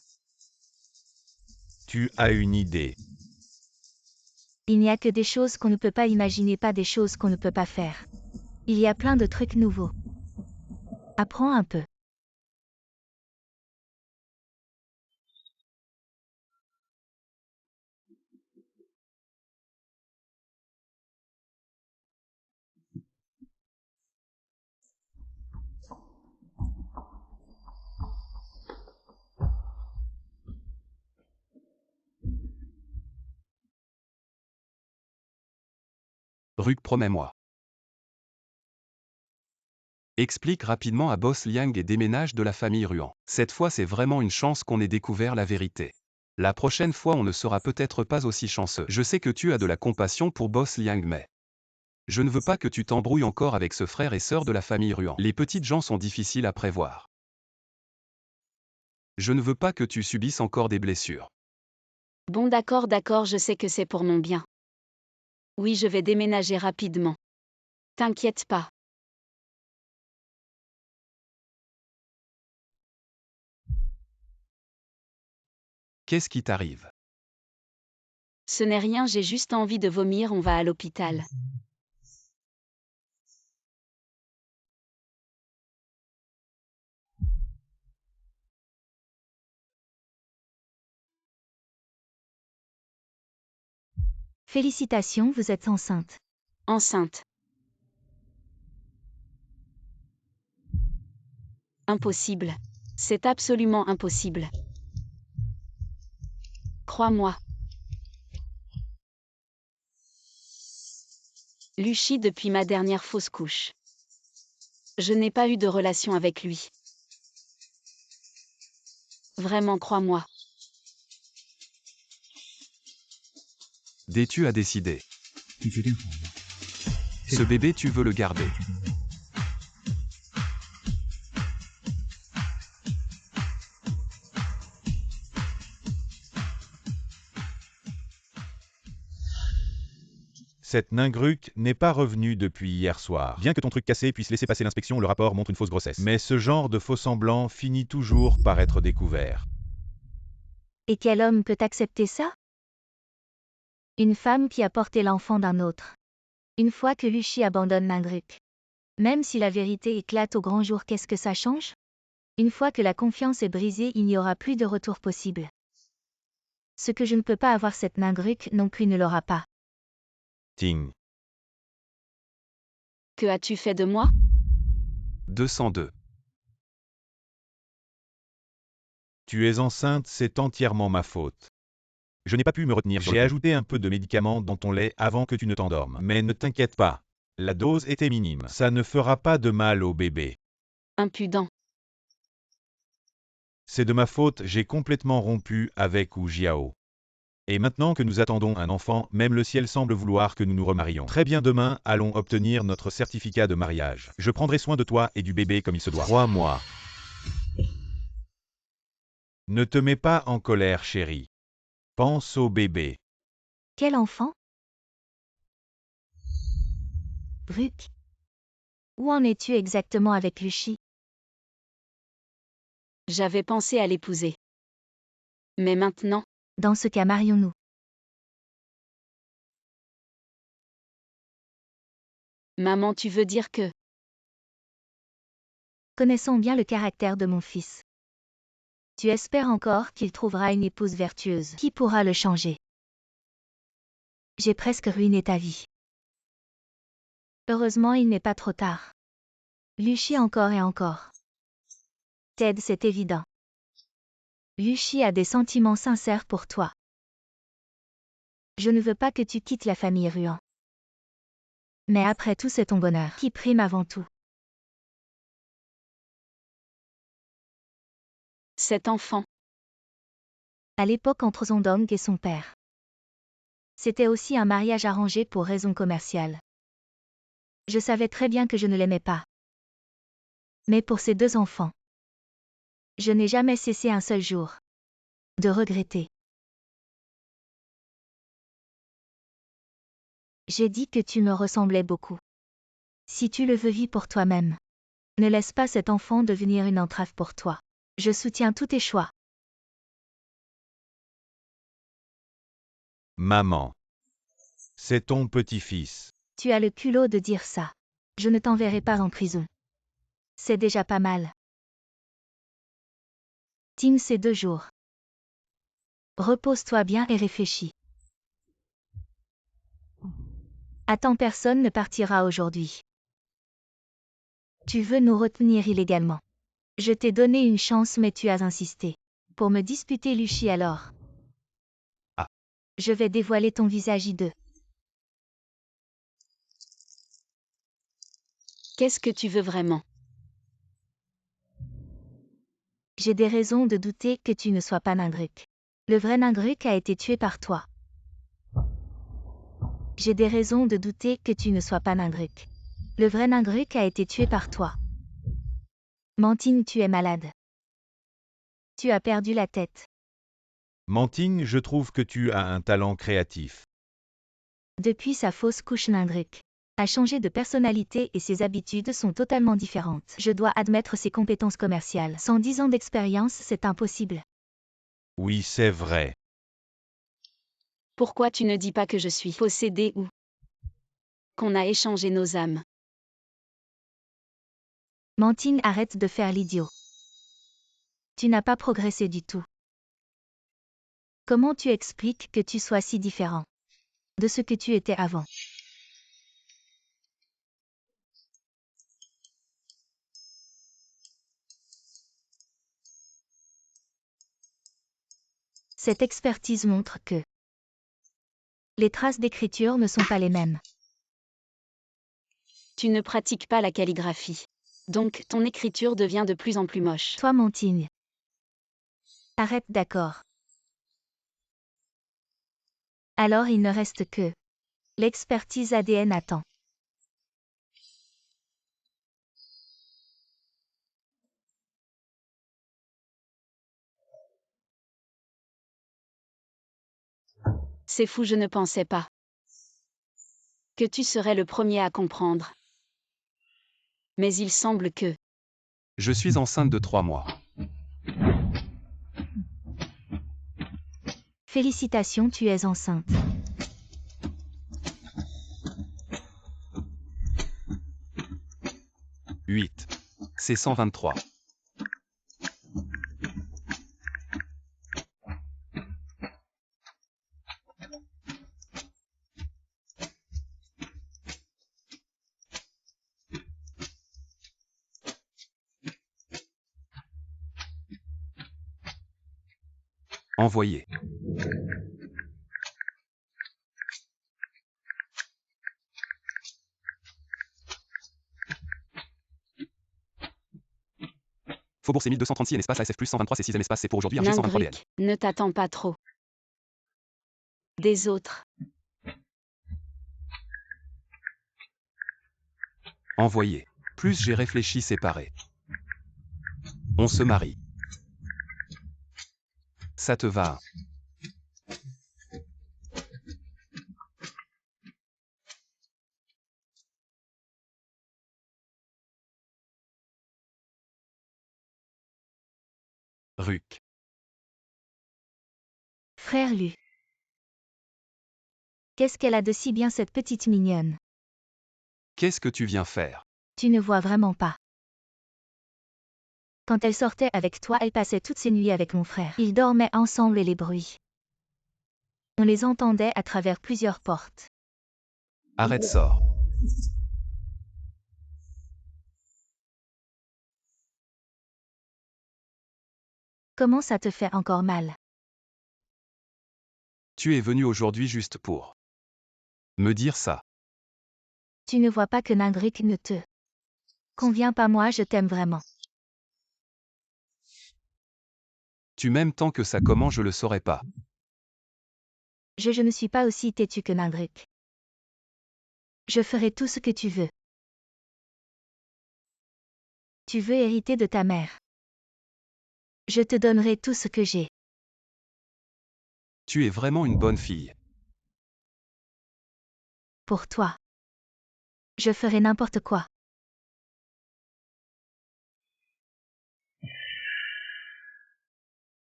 Tu as une idée. Il n'y a que des choses qu'on ne peut pas imaginer, pas des choses qu'on ne peut pas faire. Il y a plein de trucs nouveaux. Apprends un peu. Ruck, promets-moi. Explique rapidement à Boss Liang et déménage de la famille Ruan. Cette fois, c'est vraiment une chance qu'on ait découvert la vérité. La prochaine fois, on ne sera peut-être pas aussi chanceux. Je sais que tu as de la compassion pour Boss Liang, mais je ne veux pas que tu t'embrouilles encore avec ce frère et sœur de la famille Ruan. Les petites gens sont difficiles à prévoir. Je ne veux pas que tu subisses encore des blessures. Bon d'accord, je sais que c'est pour mon bien. Oui, je vais déménager rapidement. T'inquiète pas. Qu'est-ce qui t'arrive? Ce n'est rien, j'ai juste envie de vomir, on va à l'hôpital. Félicitations, vous êtes enceinte. Enceinte. Impossible. C'est absolument impossible. Crois-moi. Luchi depuis ma dernière fausse couche. Je n'ai pas eu de relation avec lui. Vraiment, crois-moi. Tu as décidé. Ce bébé, tu veux le garder. Cette Ningruck n'est pas revenue depuis hier soir. Bien que ton truc cassé puisse laisser passer l'inspection, le rapport montre une fausse grossesse. Mais ce genre de faux semblant finit toujours par être découvert. Et quel homme peut accepter ça? Une femme qui a porté l'enfant d'un autre. Une fois que Luchi abandonne Ningruck. Même si la vérité éclate au grand jour, qu'est-ce que ça change? Une fois que la confiance est brisée, il n'y aura plus de retour possible. Ce que je ne peux pas avoir, cette Ningruck non plus ne l'aura pas. Ting. Que as-tu fait de moi? 202. Tu es enceinte, c'est entièrement ma faute. Je n'ai pas pu me retenir. J'ai ajouté un peu de médicaments dans ton lait avant que tu ne t'endormes. Mais ne t'inquiète pas. La dose était minime. Ça ne fera pas de mal au bébé. Impudent. C'est de ma faute, j'ai complètement rompu avec Wu Jiao. Et maintenant que nous attendons un enfant, même le ciel semble vouloir que nous nous remarions. Très bien, demain, allons obtenir notre certificat de mariage. Je prendrai soin de toi et du bébé comme il se doit. Crois-moi. Ne te mets pas en colère, chérie. Pense au bébé. Quel enfant? Ruck. Où en es-tu exactement avec Luchi? J'avais pensé à l'épouser. Mais maintenant, Dans ce cas, marions-nous. maman, tu veux dire que... Connaissons bien le caractère de mon fils. Tu espères encore qu'il trouvera une épouse vertueuse qui pourra le changer. J'ai presque ruiné ta vie. Heureusement, il n'est pas trop tard. Luchi encore et encore. Ted, c'est évident. Luchi a des sentiments sincères pour toi. Je ne veux pas que tu quittes la famille Ruan. Mais après tout, c'est ton bonheur qui prime avant tout. Cet enfant. À l'époque entre Zondong et son père. C'était aussi un mariage arrangé pour raisons commerciales. Je savais très bien que je ne l'aimais pas. Mais pour ces 2 enfants, je n'ai jamais cessé un seul jour de regretter. J'ai dit que tu me ressemblais beaucoup. Si tu le veux, vis pour toi-même. Ne laisse pas cet enfant devenir une entrave pour toi. Je soutiens tous tes choix. Maman. C'est ton petit-fils. Tu as le culot de dire ça. Je ne t'enverrai pas en prison. C'est déjà pas mal. Tim, ces 2 jours. Repose-toi bien et réfléchis. Attends, personne ne partira aujourd'hui. Tu veux nous retenir illégalement. Je t'ai donné une chance mais tu as insisté. Pour me disputer Lucie alors. Ah. Je vais dévoiler ton visage hideux. Qu'est-ce que tu veux vraiment? J'ai des raisons de douter que tu ne sois pas Ningruck. Le vrai Ningruck a été tué par toi. J'ai des raisons de douter que tu ne sois pas Ningruck. Le vrai Ningruck a été tué par toi. Mantine, tu es malade. Tu as perdu la tête. Mantine, je trouve que tu as un talent créatif. Depuis sa fausse couche, Ningruck a changé de personnalité et ses habitudes sont totalement différentes. Je dois admettre ses compétences commerciales. Sans 10 ans d'expérience, c'est impossible. Oui, c'est vrai. Pourquoi tu ne dis pas que je suis possédée ou qu'on a échangé nos âmes? Mantine, arrête de faire l'idiot. Tu n'as pas progressé du tout. Comment tu expliques que tu sois si différent de ce que tu étais avant? Cette expertise montre que les traces d'écriture ne sont pas les mêmes. Tu ne pratiques pas la calligraphie. Donc, ton écriture devient de plus en plus moche. Toi, Mantine. Arrête, d'accord. Alors il ne reste que l'expertise ADN à temps. C'est fou, je ne pensais pas que tu serais le premier à comprendre. Mais il semble que Je suis enceinte de 3 mois. Félicitations, tu es enceinte. Huit. C'est 123. Envoyé. Faubourg c'est 1236 et l'espace ASF plus 123 c'est 6e espace c'est pour aujourd'hui RG 123 BL. Ningruck, ne t'attends pas trop des autres. Envoyé. Plus j'ai réfléchi séparé. On se marie. Ça te va? Ruc. Frère Lu. Qu'est-ce qu'elle a de si bien cette petite mignonne? Qu'est-ce que tu viens faire? Tu ne vois vraiment pas. Quand elle sortait avec toi, elle passait toutes ses nuits avec mon frère. Ils dormaient ensemble et les bruits. On les entendait à travers plusieurs portes. Arrête, sort. Comment ça te fait encore mal? Tu es venu aujourd'hui juste pour me dire ça. Tu ne vois pas que Ningruck ne te convient pas, moi je t'aime vraiment. Tu m'aimes tant que ça, comment je le saurais pas? Je ne suis pas aussi têtu que Nandruk. Je ferai tout ce que tu veux. Tu veux hériter de ta mère. Je te donnerai tout ce que j'ai. Tu es vraiment une bonne fille. Pour toi. Je ferai n'importe quoi.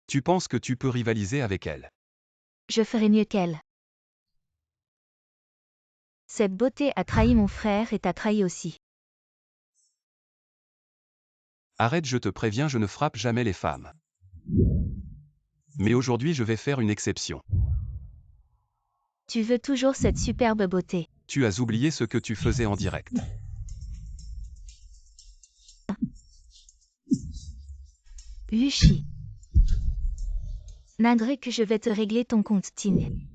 Tu penses que tu peux rivaliser avec elle? Je ferai mieux qu'elle. Cette beauté a trahi mon frère et t'a trahi aussi. Arrête, je te préviens, je ne frappe jamais les femmes. Mais aujourd'hui je vais faire une exception. Tu veux toujours cette superbe beauté. Tu as oublié ce que tu faisais en direct. Luchi. Nandruk, je vais te régler ton compte Ting.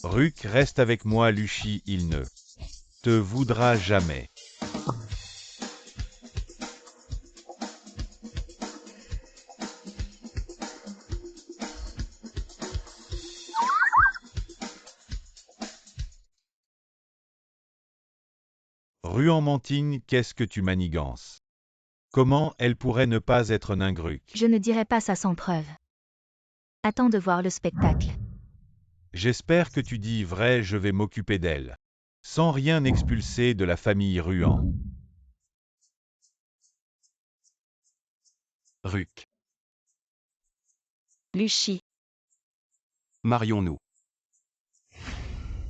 Ruk, reste avec moi, Luchi, il ne te voudra jamais. Ruan-Mantine, qu'est-ce que tu manigances? Comment elle pourrait ne pas être Ningruk? Je ne dirai pas ça sans preuve. Attends de voir le spectacle. J'espère que tu dis vrai, je vais m'occuper d'elle. Sans rien expulser de la famille Ruan. Ruk. Luchi. Marions-nous.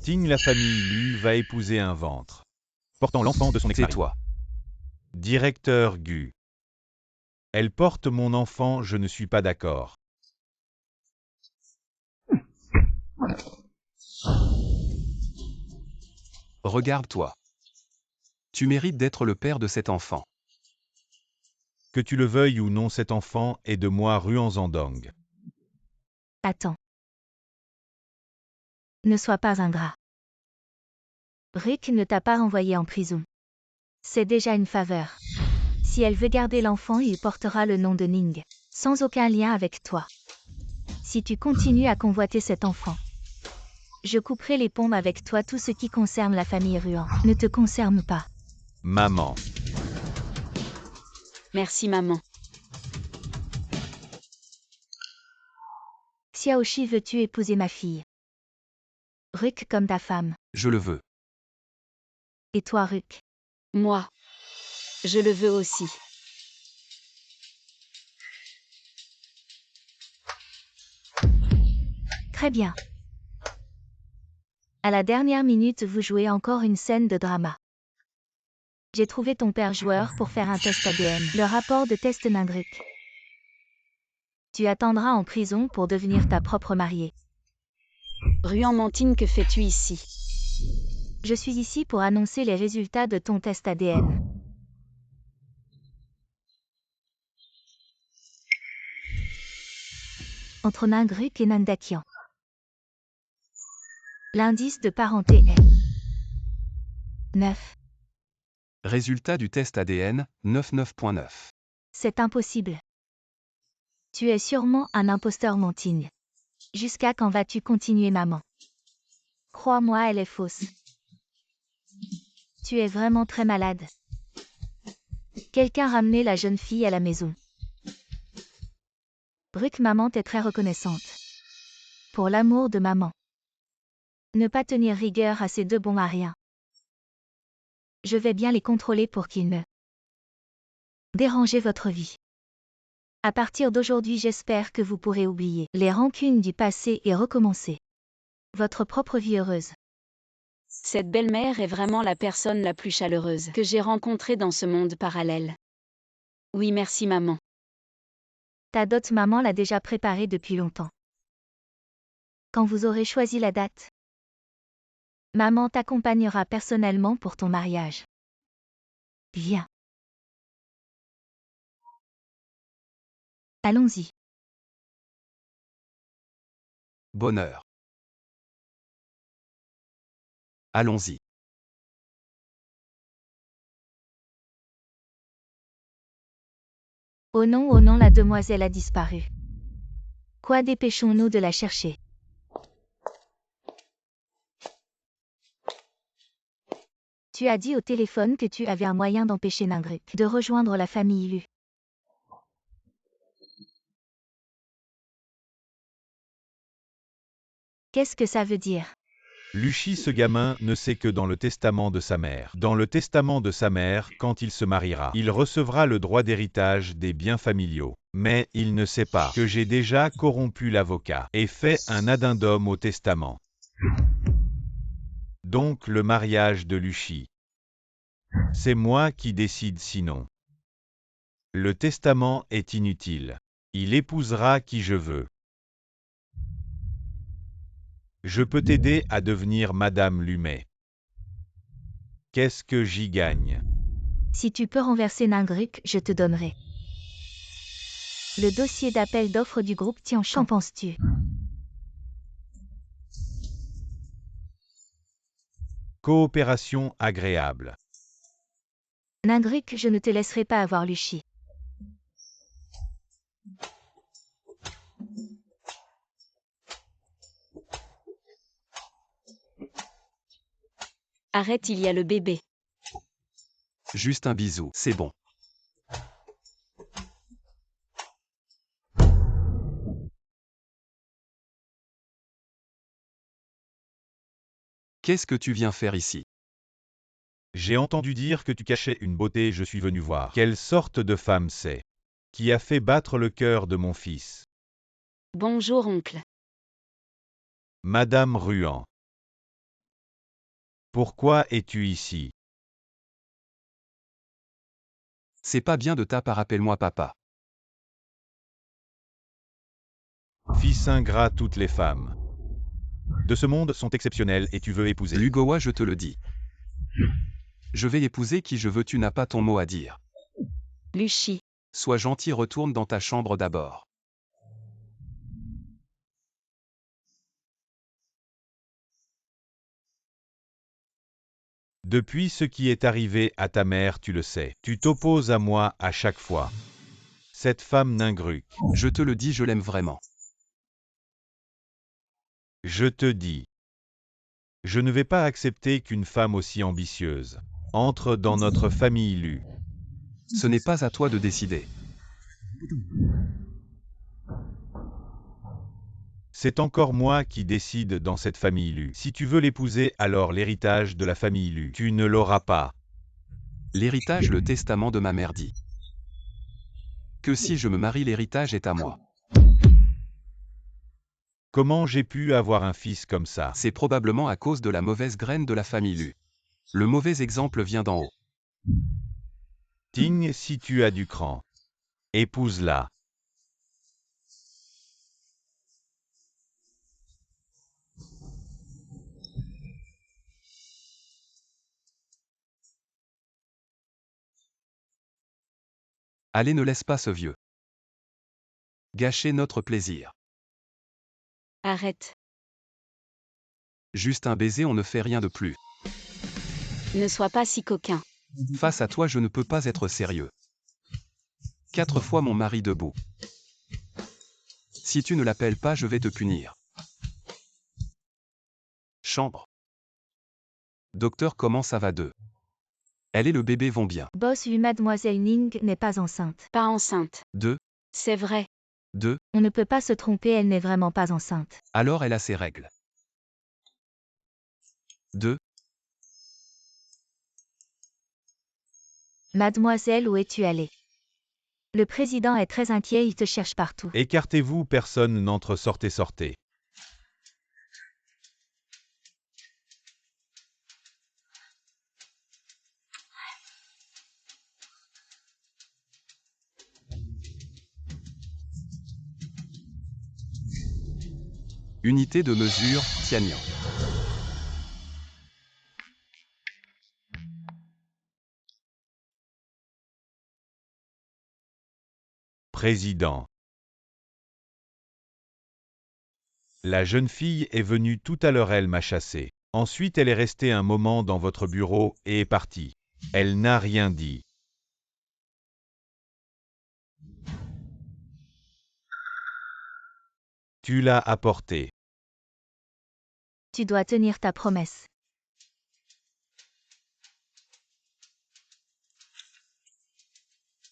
Ting, la famille Lu va épouser un ventre portant l'enfant de son ex-mari. Tais-toi. Directeur Gu. Elle porte mon enfant, je ne suis pas d'accord. Regarde-toi. Tu mérites d'être le père de cet enfant. Que tu le veuilles ou non, cet enfant est de moi, Ruan Zandong. Attends. Ne sois pas ingrat. Ruk ne t'a pas renvoyé en prison. C'est déjà une faveur. Si elle veut garder l'enfant, il portera le nom de Ning, sans aucun lien avec toi. Si tu continues à convoiter cet enfant, je couperai les pompes avec toi. Tout ce qui concerne la famille Ruan ne te concerne pas. Maman. Merci maman. Xiaoshi, veux-tu épouser ma fille? Ruk comme ta femme. Je le veux. Et toi, Ruk? Moi. Je le veux aussi. Très bien. À la dernière minute, vous jouez encore une scène de drama. J'ai trouvé ton père joueur pour faire un test ADN. Le rapport de test Nindruk. Tu attendras en prison pour devenir ta propre mariée. Ruan-Mantine, que fais-tu ici? Je suis ici pour annoncer les résultats de ton test ADN. Entre Nindruk et Nandakian. L'indice de parenté est 9. Résultat du test ADN, 99.9. C'est impossible. Tu es sûrement un imposteur, Mantine. Jusqu'à quand vas-tu continuer, maman? Crois-moi, elle est fausse. Tu es vraiment très malade. Quelqu'un ramenait la jeune fille à la maison. Ruk, maman t'est très reconnaissante. Pour l'amour de maman. Ne pas tenir rigueur à ces deux bons à rien. Je vais bien les contrôler pour qu'ils ne dérangez votre vie. À partir d'aujourd'hui, j'espère que vous pourrez oublier les rancunes du passé et recommencer votre propre vie heureuse. Cette belle-mère est vraiment la personne la plus chaleureuse que j'ai rencontrée dans ce monde parallèle. Oui, merci maman. Ta dot, maman l'a déjà préparée depuis longtemps. Quand vous aurez choisi la date, maman t'accompagnera personnellement pour ton mariage. Viens. Allons-y. Bonheur. Allons-y. Oh non, la demoiselle a disparu. Quoi, dépêchons-nous de la chercher. Tu as dit au téléphone que tu avais un moyen d'empêcher Ningruk de rejoindre la famille Lu. Qu'est-ce que ça veut dire? Luchi, ce gamin, ne sait que dans le testament de sa mère. Dans le testament de sa mère, quand il se mariera, il recevra le droit d'héritage des biens familiaux. Mais il ne sait pas que j'ai déjà corrompu l'avocat et fait un addendum au testament. Donc le mariage de Luchi. C'est moi qui décide sinon. Le testament est inutile. Il épousera qui je veux. Je peux t'aider à devenir Madame Lumet. Qu'est-ce que j'y gagne? Si tu peux renverser Ningruk, je te donnerai. Le dossier d'appel d'offres du groupe Tianchan. Qu'en penses-tu? Coopération agréable. Ningruk, je ne te laisserai pas avoir Luchi. Arrête, il y a le bébé. Juste un bisou, c'est bon. Qu'est-ce que tu viens faire ici? J'ai entendu dire que tu cachais une beauté, je suis venu voir. Quelle sorte de femme c'est? Qui a fait battre le cœur de mon fils? Bonjour oncle. Madame Ruan. Pourquoi es-tu ici? C'est pas bien de ta part, appelle-moi papa. Fils ingrat, toutes les femmes de ce monde sont exceptionnelles et tu veux épouser. Lugoa, je te le dis. Je vais épouser qui je veux, tu n'as pas ton mot à dire. Luchi. Sois gentil, retourne dans ta chambre d'abord. Depuis ce qui est arrivé à ta mère, tu le sais. Tu t'opposes à moi à chaque fois. Cette femme Ningruk. Je te le dis, je l'aime vraiment. Je te dis. Je ne vais pas accepter qu'une femme aussi ambitieuse entre dans notre famille Lu. Ce n'est pas à toi de décider. C'est encore moi qui décide dans cette famille Lu. Si tu veux l'épouser, alors l'héritage de la famille Lu, tu ne l'auras pas. L'héritage, le testament de ma mère dit que si je me marie, l'héritage est à moi. Comment j'ai pu avoir un fils comme ça? C'est probablement à cause de la mauvaise graine de la famille Lu. Le mauvais exemple vient d'en haut. Ting, si tu as du cran, épouse-la. Allez, ne laisse pas ce vieux gâcher notre plaisir. Arrête. Juste un baiser, on ne fait rien de plus. Ne sois pas si coquin. Face à toi, je ne peux pas être sérieux. 4 fois mon mari debout. Si tu ne l'appelles pas, je vais te punir. Chambre. Docteur, comment ça va? Elle et le bébé vont bien. Boss, mademoiselle Ning n'est pas enceinte. Pas enceinte. 2. C'est vrai. On ne peut pas se tromper, elle n'est vraiment pas enceinte. Alors elle a ses règles. 2. Mademoiselle, où es-tu allée? Le président est très inquiet, il te cherche partout. Écartez-vous, personne n'entre, sortez, sortez. Unité de mesure, Tianyang. Président. La jeune fille est venue tout à l'heure, elle m'a chassé. Ensuite, elle est restée un moment dans votre bureau et est partie. Elle n'a rien dit. Tu l'as apporté. Tu dois tenir ta promesse.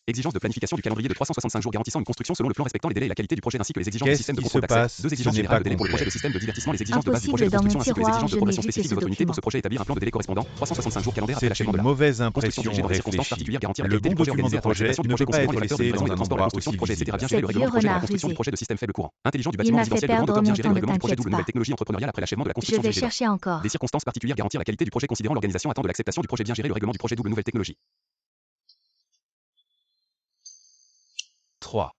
Exigence de planification du calendrier de 365 jours garantissant une construction selon le plan respectant les délais et la qualité du projet ainsi que les exigences du Qu'est-ce système de qui contrôle se d'accès. passe? Deux Ce exigences n'est générales pas de délai pour le projet complet. de système de divertissement, les exigences de base du projet de Impossible dans mon construction ainsi que les tiroir, exigences de je n'ai progression vu que spécifiques de ce votre unité. Pour document. ce projet, établir un plan de délai correspondant. 365 jours calendaires après C'est l'achèvement une de l'art. mauvaise Construction impression dirigée dans des circonstances réfléchie. particulières, garantir la Le qualité du bon projet document organisée de attend projet l'acceptation du ne projet peut pas considérant être l'accès laissé de livraison dans et de un transport. La endroit construction aussi du projet, etc. bien visible. gérer le règlement du projet et la Cette construction du vieux projet de système faible courant. Intelligent du Il bâtiment m'a fait résidentiel de grande perdre hauteur, bien mon gérer temps, le ne règlement du projet t'inquiète double nouvelle pas. technologie entrepreneuriale après l'achèvement de la Je construction vais dirigée dedans. chercher encore. Des circonstances particulières, garantir la qualité du projet considérant l'organisation attend de l'acceptation du projet, bien gérer le règlement du projet double nouvelle technologie. 3.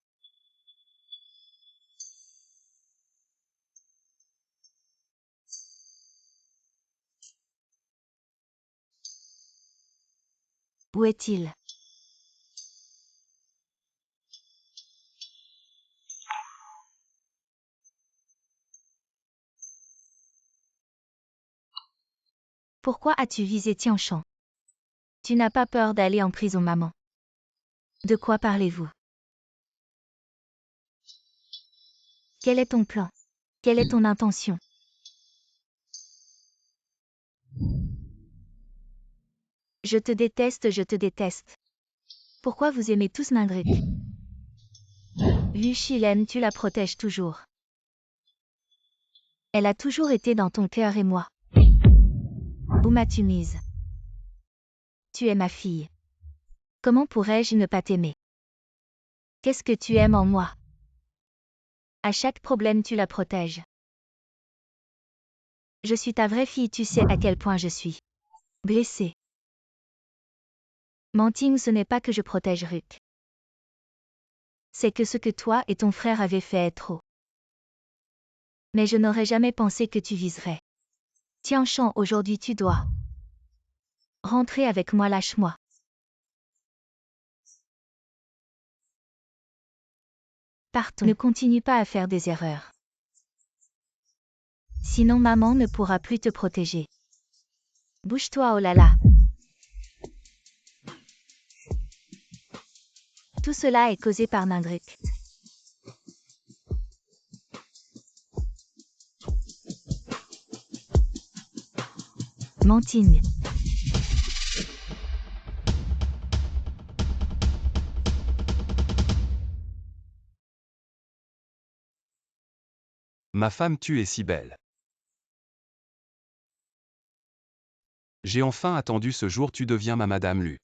Où est-il? Pourquoi as-tu visé Tianchan? Tu n'as pas peur d'aller en prison, maman? De quoi parlez-vous? Quel est ton plan? Quelle est ton intention? Je te déteste, je te déteste. Pourquoi vous aimez tous Nindruk? Lucy l'aime, tu la protèges toujours. Elle a toujours été dans ton cœur et moi. Où m'as-tu mise? Tu es ma fille. Comment pourrais-je ne pas t'aimer? Qu'est-ce que tu aimes en moi? À chaque problème tu la protèges. Je suis ta vraie fille, tu sais à quel point je suis blessée. Manting, ce n'est pas que je protège Ruk. C'est que ce que toi et ton frère avez fait est trop. Mais je n'aurais jamais pensé que tu viserais. Tianchan, aujourd'hui tu dois rentrer avec moi, lâche-moi. Partons. Ne continue pas à faire des erreurs. Sinon maman ne pourra plus te protéger. Bouge-toi, oh là là. Tout cela est causé par Nindruk. Manting. Ma femme, tu es si belle. J'ai enfin attendu ce jour, tu deviens ma Madame Lu.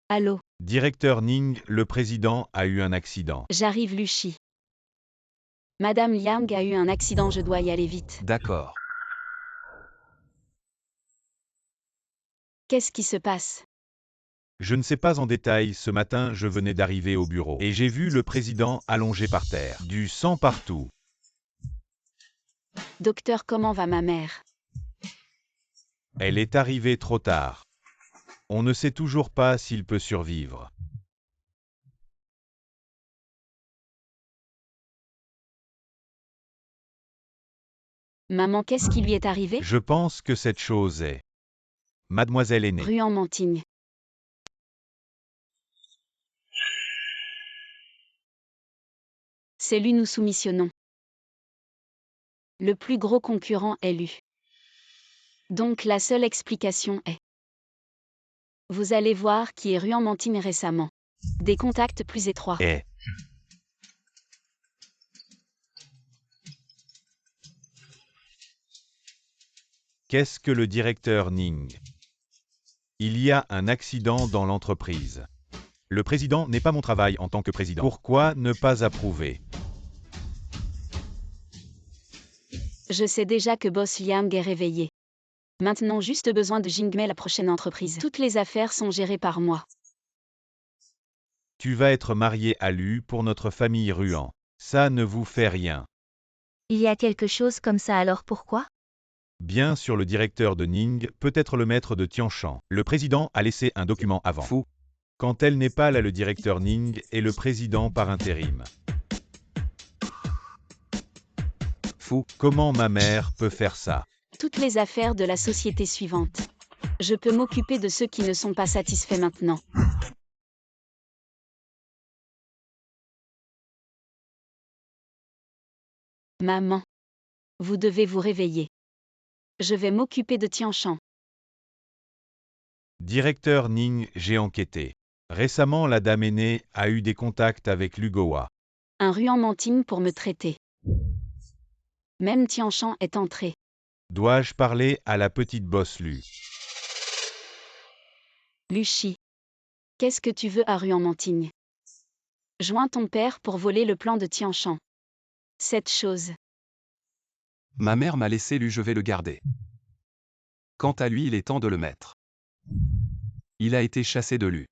Allô, Directeur Ning, le président a eu un accident. j'arrive Lucy. Madame Liang a eu un accident, je dois y aller vite. D'accord. Qu'est-ce qui se passe? Je ne sais pas en détail, ce matin je venais d'arriver au bureau et j'ai vu le président allongé par terre. Du sang partout. Docteur, comment va ma mère? Elle est arrivée trop tard. On ne sait toujours pas s'il peut survivre. Maman, qu'est-ce qui lui est arrivé? Je pense que cette chose est... Mademoiselle est née. Ruan Manting. C'est lui, nous soumissionnons. Le plus gros concurrent est lui. Donc la seule explication est... Vous allez voir qui est Ruan Manting récemment. Des contacts plus étroits. est... Qu'est-ce que le directeur Ning? Il y a un accident dans l'entreprise. Le président n'est pas mon travail en tant que président. Pourquoi ne pas approuver? Je sais déjà que Boss Liang est réveillé. Maintenant juste besoin de Jingmei, la prochaine entreprise. Toutes les affaires sont gérées par moi. Tu vas être marié à Lu pour notre famille Ruan. Ça ne vous fait rien. Il y a quelque chose comme ça, alors pourquoi? Bien sûr, le directeur de Ning peut être le maître de Tianshan. Le président a laissé un document avant. Fou. Quand elle n'est pas là, le directeur Ning est le président par intérim. Fou. Comment ma mère peut faire ça? Toutes les affaires de la société suivante. Je peux m'occuper de ceux qui ne sont pas satisfaits maintenant. Maman. Vous devez vous réveiller. Je vais m'occuper de Tianshan. Directeur Ning, j'ai enquêté. Récemment, la dame aînée a eu des contacts avec Lugowa. Un Ruan Manting pour me traiter. Même Tianshan est entré. Dois-je parler à la petite boss Lu? Luchi. Qu'est-ce que tu veux à Ruan Manting? Joins ton père pour voler le plan de Tianshan. Cette chose. Ma mère m'a laissé Lu, je vais le garder. Quant à lui, il est temps de le mettre. Il a été chassé de Lu.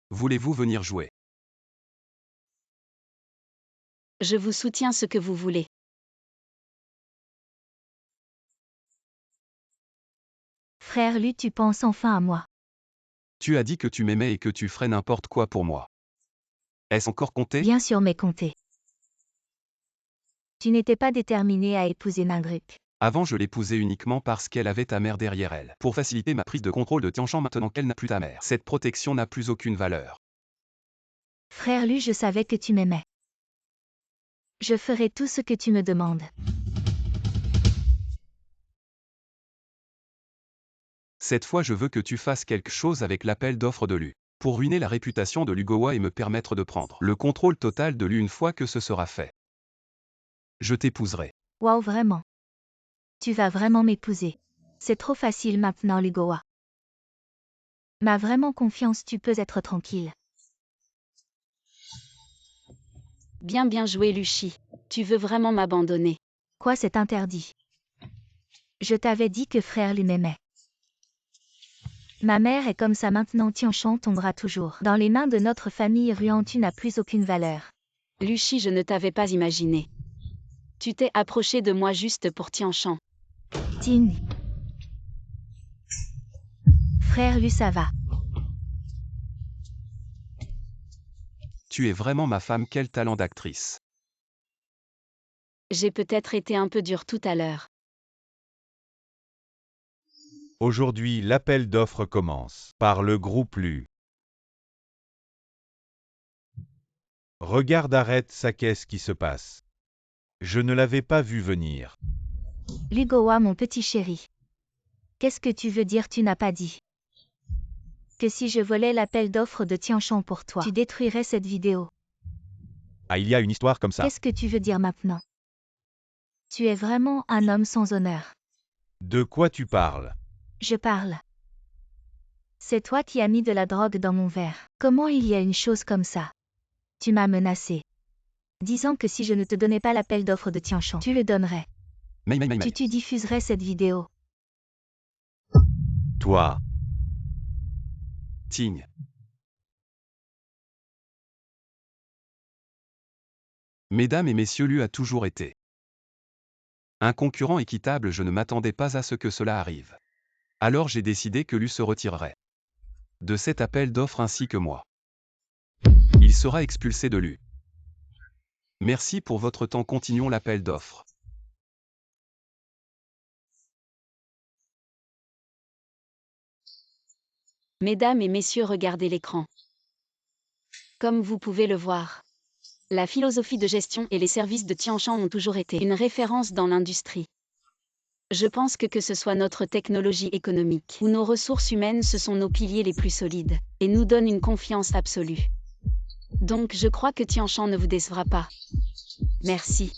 Voulez-vous venir jouer? Je vous soutiens ce que vous voulez. Frère Lu, tu penses enfin à moi. Tu as dit que tu m'aimais et que tu ferais n'importe quoi pour moi. Est-ce encore compté? Bien sûr, mais comptez. Tu n'étais pas déterminé à épouser Ningruk. Avant, je l'épousais uniquement parce qu'elle avait ta mère derrière elle. Pour faciliter ma prise de contrôle de Tianshan maintenant qu'elle n'a plus ta mère. Cette protection n'a plus aucune valeur. Frère Lu, je savais que tu m'aimais. Je ferai tout ce que tu me demandes. Cette fois, je veux que tu fasses quelque chose avec l'appel d'offres de Lu. Pour ruiner la réputation de Lugowa et me permettre de prendre le contrôle total de Lu une fois que ce sera fait. Je t'épouserai. Waouh, vraiment. Tu vas vraiment m'épouser. C'est trop facile maintenant, Lugowa. M'a vraiment confiance, tu peux être tranquille. Bien joué, Luchi. Tu veux vraiment m'abandonner? Quoi, c'est interdit? Je t'avais dit que frère Lu m'aimait. Ma mère est comme ça maintenant, Tianshan tombera toujours. Dans les mains de notre famille Ruan, tu n'as plus aucune valeur. Luchi, je ne t'avais pas imaginé. Tu t'es approché de moi juste pour Tianshan. Ting. Frère Lu, ça va. Tu es vraiment ma femme, quel talent d'actrice. J'ai peut-être été un peu dur tout à l'heure. Aujourd'hui, l'appel d'offres commence par le groupe Lu. Regarde, arrête ça, qu'est-ce qui se passe? Je ne l'avais pas vu venir. Lugowa, mon petit chéri. Qu'est-ce que tu veux dire, tu n'as pas dit? Que si je volais l'appel d'offres de Tianshan pour toi, tu détruirais cette vidéo. Ah, il y a une histoire comme ça. Qu'est-ce que tu veux dire maintenant? Tu es vraiment un homme sans honneur. De quoi tu parles? Je parle. C'est toi qui as mis de la drogue dans mon verre. Comment il y a une chose comme ça? Tu m'as menacé. Disant que si je ne te donnais pas l'appel d'offres de Tianshan, tu le donnerais. Mais. Tu diffuserais cette vidéo. Toi. Ting. Mesdames et messieurs, Lu a toujours été un concurrent équitable, je ne m'attendais pas à ce que cela arrive. Alors j'ai décidé que Lu se retirerait de cet appel d'offres ainsi que moi. Il sera expulsé de Lu. Merci pour votre temps, continuons l'appel d'offres. Mesdames et messieurs, regardez l'écran. Comme vous pouvez le voir, la philosophie de gestion et les services de Tianshan ont toujours été une référence dans l'industrie. Je pense que ce soit notre technologie économique ou nos ressources humaines, ce sont nos piliers les plus solides et nous donnent une confiance absolue. Donc je crois que Tianshan ne vous décevra pas. Merci.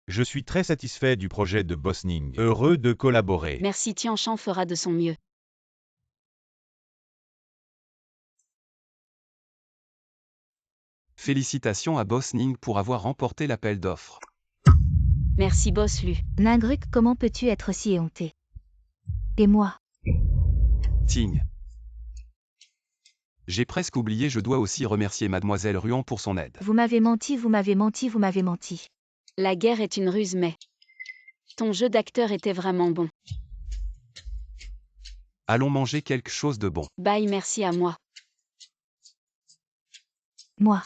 Je suis très satisfait du projet de Boss Ning. Heureux de collaborer. Merci, Tianshan fera de son mieux. Félicitations à Boss Ning pour avoir remporté l'appel d'offres. Merci, Boss Lu. Ningruk, comment peux-tu être si éhonté? Et moi? Ting. J'ai presque oublié, je dois aussi remercier Mademoiselle Ruan pour son aide. Vous m'avez menti, vous m'avez menti, vous m'avez menti. La guerre est une ruse mais... Ton jeu d'acteur était vraiment bon. Allons manger quelque chose de bon. Bye, merci à moi. Moi.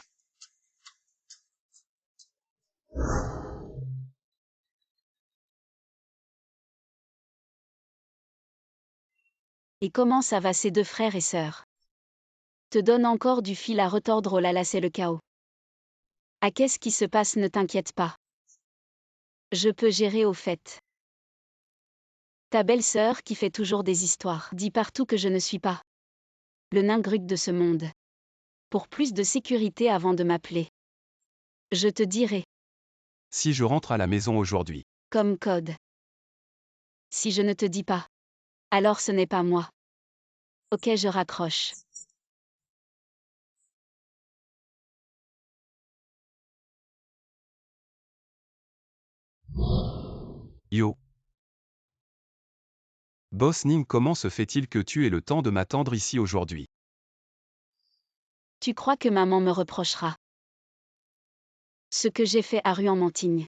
Et comment ça va ces deux frères et sœurs? Te donne encore du fil à retordre, oh là là, c'est le chaos. Ah, qu'est-ce qui se passe, ne t'inquiète pas. Je peux gérer au fait. Ta belle-sœur qui fait toujours des histoires dit partout que je ne suis pas le nain Gruc de ce monde. Pour plus de sécurité avant de m'appeler. Je te dirai. Si je rentre à la maison aujourd'hui. Comme code. Si je ne te dis pas. Alors ce n'est pas moi. Ok, je raccroche. Yo. Boss Ning, comment se fait-il que tu aies le temps de m'attendre ici aujourd'hui? Tu crois que maman me reprochera ce que j'ai fait à Ruan-Mantigne?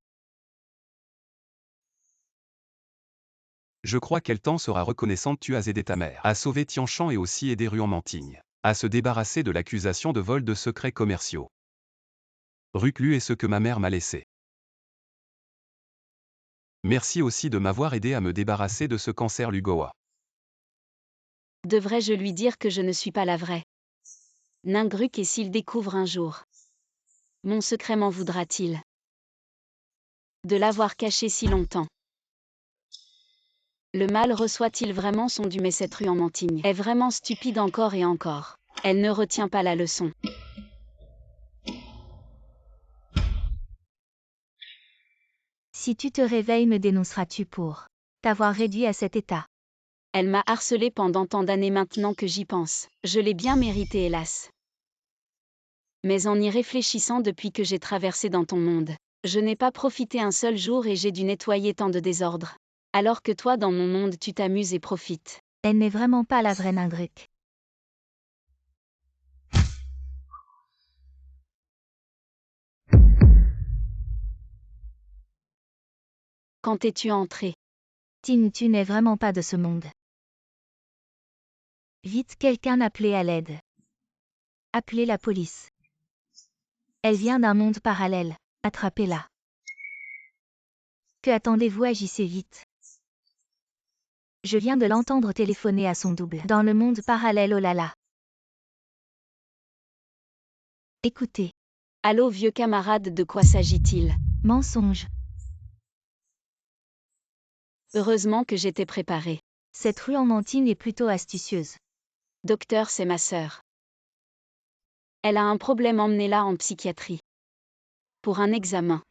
Je crois qu'elle t'en sera reconnaissante. Tu as aidé ta mère à sauver Tianchan et aussi aidé Ruan-Mantigne à se débarrasser de l'accusation de vol de secrets commerciaux. Reclus est ce que ma mère m'a laissé. Merci aussi de m'avoir aidé à me débarrasser de ce cancer Lugoa. Devrais-je lui dire que je ne suis pas la vraie nain Gruc, et s'il découvre un jour mon secret, m'en voudra-t-il de l'avoir caché si longtemps? Le mal reçoit-il vraiment son dû? Mais cette Ruan-Mantigne est vraiment stupide encore et encore. Elle ne retient pas la leçon. Si tu te réveilles, me dénonceras-tu pour t'avoir réduit à cet état? Elle m'a harcelé pendant tant d'années, maintenant que j'y pense. Je l'ai bien mérité, hélas. Mais en y réfléchissant, depuis que j'ai traversé dans ton monde, je n'ai pas profité un seul jour et j'ai dû nettoyer tant de désordre. Alors que toi, dans mon monde, tu t'amuses et profites. Elle n'est vraiment pas la vraie nain Gruc. Quand es-tu entré? Tin, tu n'es vraiment pas de ce monde. Vite, quelqu'un appelez à l'aide. Appelez la police. Elle vient d'un monde parallèle. Attrapez-la. Que attendez-vous? Agissez vite. Je viens de l'entendre téléphoner à son double. Dans le monde parallèle, oh là là. Écoutez. Allô, vieux camarade, de quoi s'agit-il? Mensonge. Heureusement que j'étais préparée. Cette Ruan-Mantigne est plutôt astucieuse. Docteur, c'est ma sœur. Elle a un problème, emmenez-la en psychiatrie. Pour un examen.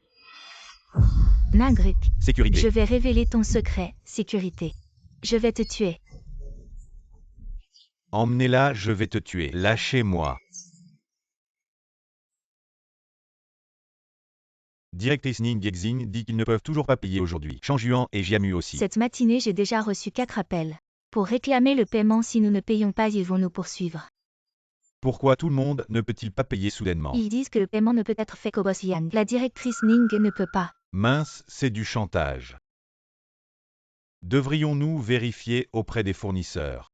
Nain Gruc. Sécurité. Je vais révéler ton secret. Sécurité. Je vais te tuer. Emmenez-la, je vais te tuer. Lâchez-moi. Directrice Ning Yexin dit qu'ils ne peuvent toujours pas payer aujourd'hui. Changyuan et Jiamu aussi. Cette matinée, j'ai déjà reçu 4 appels. Pour réclamer le paiement, si nous ne payons pas, ils vont nous poursuivre. Pourquoi tout le monde ne peut-il pas payer soudainement? Ils disent que le paiement ne peut être fait qu'au boss Yang. La directrice Ning ne peut pas. Mince, c'est du chantage. Devrions-nous vérifier auprès des fournisseurs?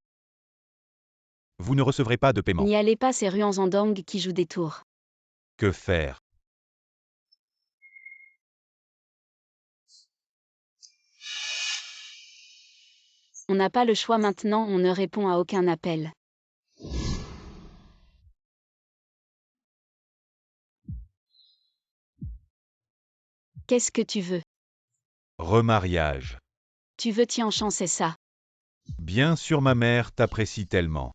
Vous ne recevrez pas de paiement. N'y allez pas, c'est Ruan Zandong qui joue des tours. Que faire? On n'a pas le choix maintenant, on ne répond à aucun appel. Qu'est-ce que tu veux? Remariage. Tu veux Tianchan, c'est ça? Bien sûr, ma mère t'apprécie tellement.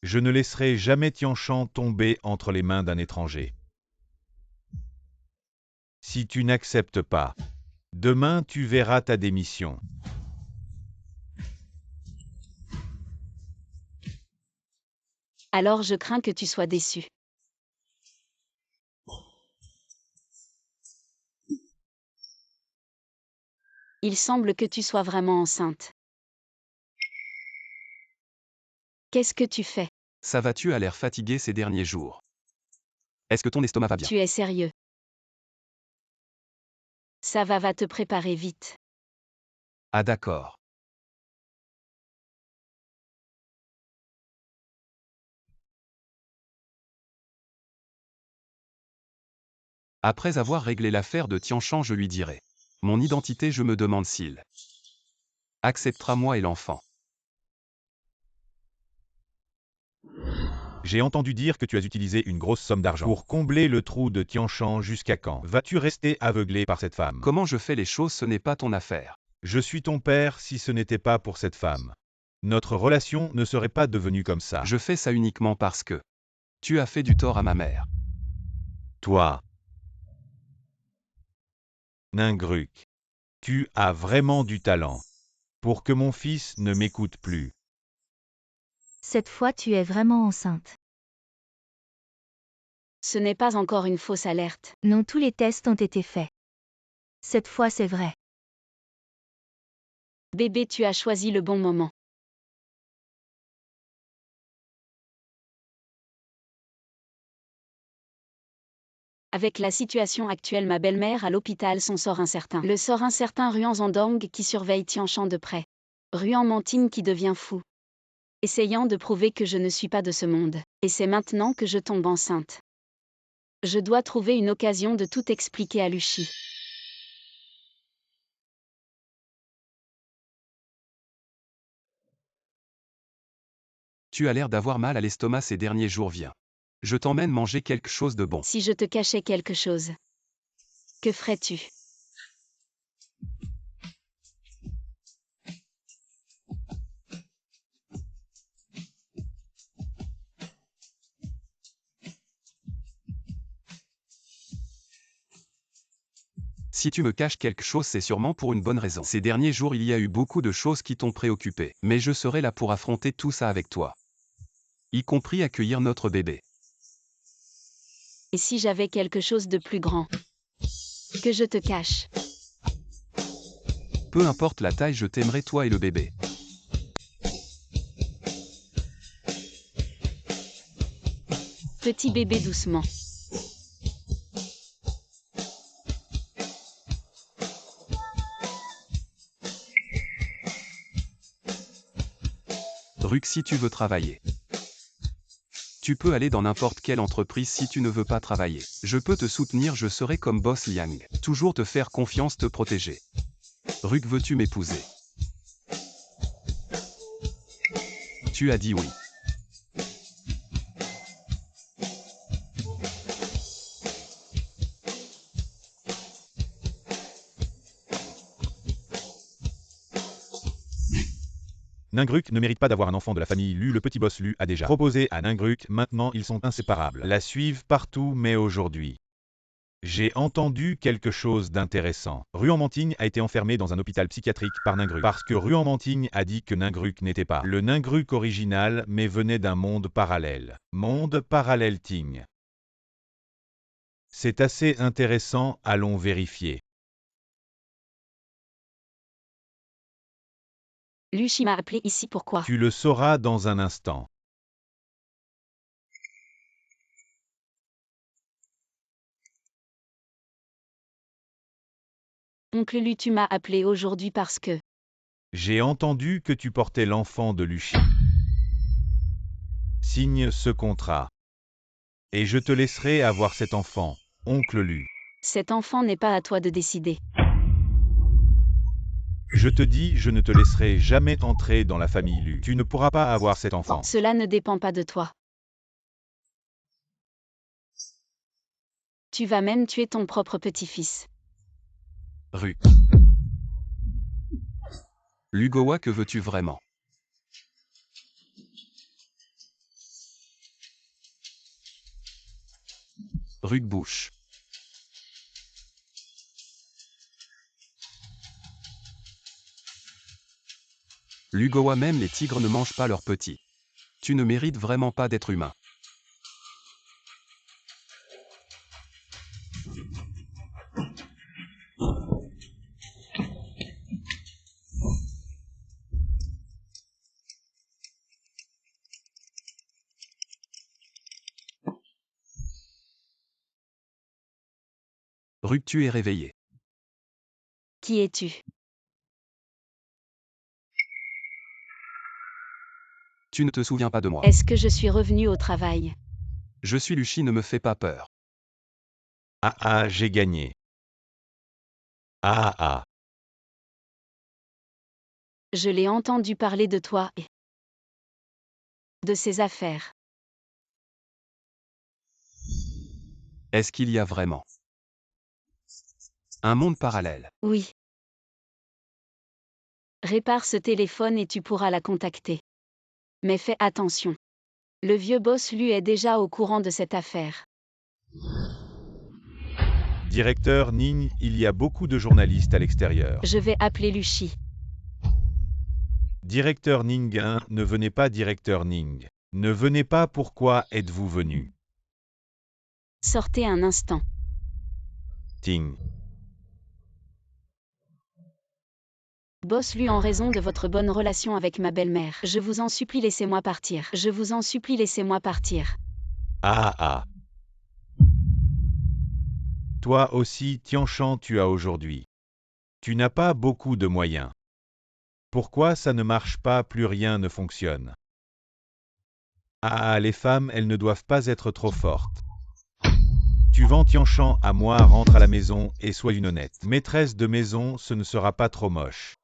Je ne laisserai jamais Tianchan tomber entre les mains d'un étranger. Si tu n'acceptes pas, demain tu verras ta démission. Alors je crains que tu sois déçu. Il semble que tu sois vraiment enceinte. Qu'est-ce que tu fais? Ça va, tu as l'air fatigué ces derniers jours. Est-ce que ton estomac va bien? Tu es sérieux? Ça va te préparer vite. Ah d'accord. Après avoir réglé l'affaire de Tianshan, je lui dirai. Mon identité, je me demande s'il acceptera moi et l'enfant. J'ai entendu dire que tu as utilisé une grosse somme d'argent pour combler le trou de Tianshan. Jusqu'à quand vas-tu rester aveuglé par cette femme? Comment je fais les choses, ce n'est pas ton affaire. Je suis ton père si ce n'était pas pour cette femme. Notre relation ne serait pas devenue comme ça. Je fais ça uniquement parce que tu as fait du tort à ma mère. Toi, Ningruk, tu as vraiment du talent. Pour que mon fils ne m'écoute plus. Cette fois tu es vraiment enceinte. Ce n'est pas encore une fausse alerte. Non, tous les tests ont été faits. Cette fois c'est vrai. Bébé, tu as choisi le bon moment. Avec la situation actuelle, ma belle-mère à l'hôpital, son sort incertain. Le sort incertain, Ruan Zandong qui surveille Tianshan de près. Ruan Mantine qui devient fou. Essayant de prouver que je ne suis pas de ce monde. Et c'est maintenant que je tombe enceinte. Je dois trouver une occasion de tout expliquer à Luchi. Tu as l'air d'avoir mal à l'estomac ces derniers jours, viens. Je t'emmène manger quelque chose de bon. Si je te cachais quelque chose, que ferais-tu? Si tu me caches quelque chose, c'est sûrement pour une bonne raison. Ces derniers jours, il y a eu beaucoup de choses qui t'ont préoccupé. Mais je serai là pour affronter tout ça avec toi. Y compris accueillir notre bébé. Et si j'avais quelque chose de plus grand que je te cache? Peu importe la taille, je t'aimerai toi et le bébé. Petit bébé, doucement. Ruk, si tu veux travailler. Tu peux aller dans n'importe quelle entreprise si tu ne veux pas travailler. Je peux te soutenir, je serai comme Boss Liang. Toujours te faire confiance, te protéger. Ruk, veux-tu m'épouser? Tu as dit oui. Ningruk ne mérite pas d'avoir un enfant de la famille Lu. Le petit boss Lu a déjà proposé à Ningruk, maintenant ils sont inséparables. La suivent partout, mais aujourd'hui. J'ai entendu quelque chose d'intéressant. Ruan Manting a été enfermé dans un hôpital psychiatrique par Ningruk. Parce que Ruan Manting a dit que Ningruk n'était pas le Ningruk original, mais venait d'un monde parallèle. Monde parallèle Ting. C'est assez intéressant, allons vérifier. Luchi m'a appelé ici, pourquoi? Tu le sauras dans un instant. Oncle Lu, tu m'as appelé aujourd'hui parce que... J'ai entendu que tu portais l'enfant de Luchi. Signe ce contrat. Et je te laisserai avoir cet enfant, oncle Lu. Cet enfant n'est pas à toi de décider. Je te dis, je ne te laisserai jamais entrer dans la famille Lu. Tu ne pourras pas avoir cet enfant. Cela ne dépend pas de toi. Tu vas même tuer ton propre petit-fils. Ruk. Lugowa, que veux-tu vraiment? Ruk bouche. Lugowa, même les tigres ne mangent pas leurs petits. Tu ne mérites vraiment pas d'être humain. Ruc, tu es réveillé. Qui es-tu? Tu ne te souviens pas de moi. Est-ce que je suis revenu au travail? Je suis Luchi, ne me fais pas peur. Ah ah, j'ai gagné. Ah ah. Je l'ai entendu parler de toi et de ses affaires. Est-ce qu'il y a vraiment un monde parallèle? Oui. Répare ce téléphone et tu pourras la contacter. Mais fais attention. Le vieux boss lui est déjà au courant de cette affaire. Directeur Ning, il y a beaucoup de journalistes à l'extérieur. Je vais appeler Luchi. Directeur Ning 1, ne venez pas directeur Ning. Ne venez pas, pourquoi êtes-vous venu? Sortez un instant. Ting. Boss lui, en raison de votre bonne relation avec ma belle-mère. Je vous en supplie, laissez-moi partir. Je vous en supplie, laissez-moi partir. Ah ah. Toi aussi, Tianchan, tu as aujourd'hui. Tu n'as pas beaucoup de moyens. Pourquoi ça ne marche pas, plus rien ne fonctionne? Ah, les femmes, elles ne doivent pas être trop fortes. Tu vends Tianchan à moi, rentre à la maison et sois une honnête maîtresse de maison, ce ne sera pas trop moche.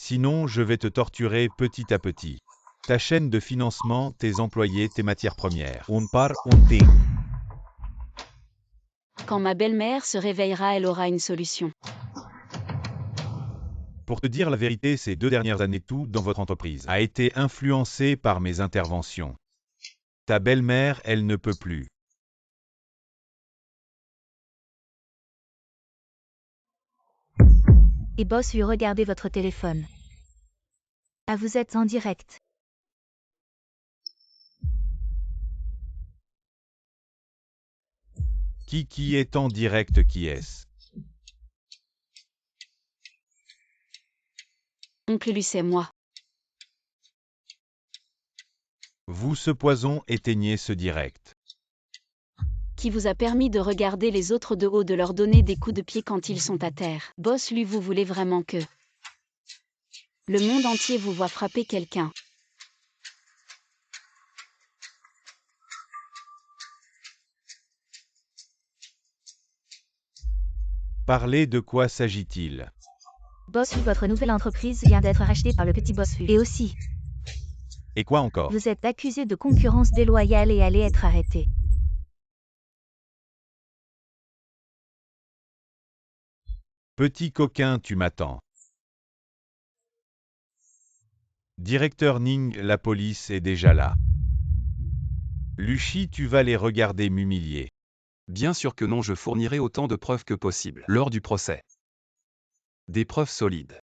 Sinon, je vais te torturer petit à petit. Ta chaîne de financement, tes employés, tes matières premières. Un par un ting. Quand ma belle-mère se réveillera, elle aura une solution. Pour te dire la vérité, ces 2 dernières années, tout dans votre entreprise a été influencé par mes interventions. Ta belle-mère, elle ne peut plus. Et boss lui, regardez votre téléphone. Ah, vous êtes en direct. Qui est en direct, qui est-ce? Oncle Lu, c'est moi. Vous, ce poison, éteignez ce direct. Qui vous a permis de regarder les autres de haut, de leur donner des coups de pied quand ils sont à terre. Boss lui, vous voulez vraiment que le monde entier vous voit frapper quelqu'un? Parlez, de quoi s'agit-il? Boss lui, votre nouvelle entreprise vient d'être rachetée par le petit boss lui. Et aussi, Et quoi encore? vous êtes accusé de concurrence déloyale et allez être arrêté. Petit coquin, tu m'attends. Directeur Ning, la police est déjà là. Luchi, tu vas les regarder m'humilier. Bien sûr que non, je fournirai autant de preuves que possible lors du procès. Des preuves solides.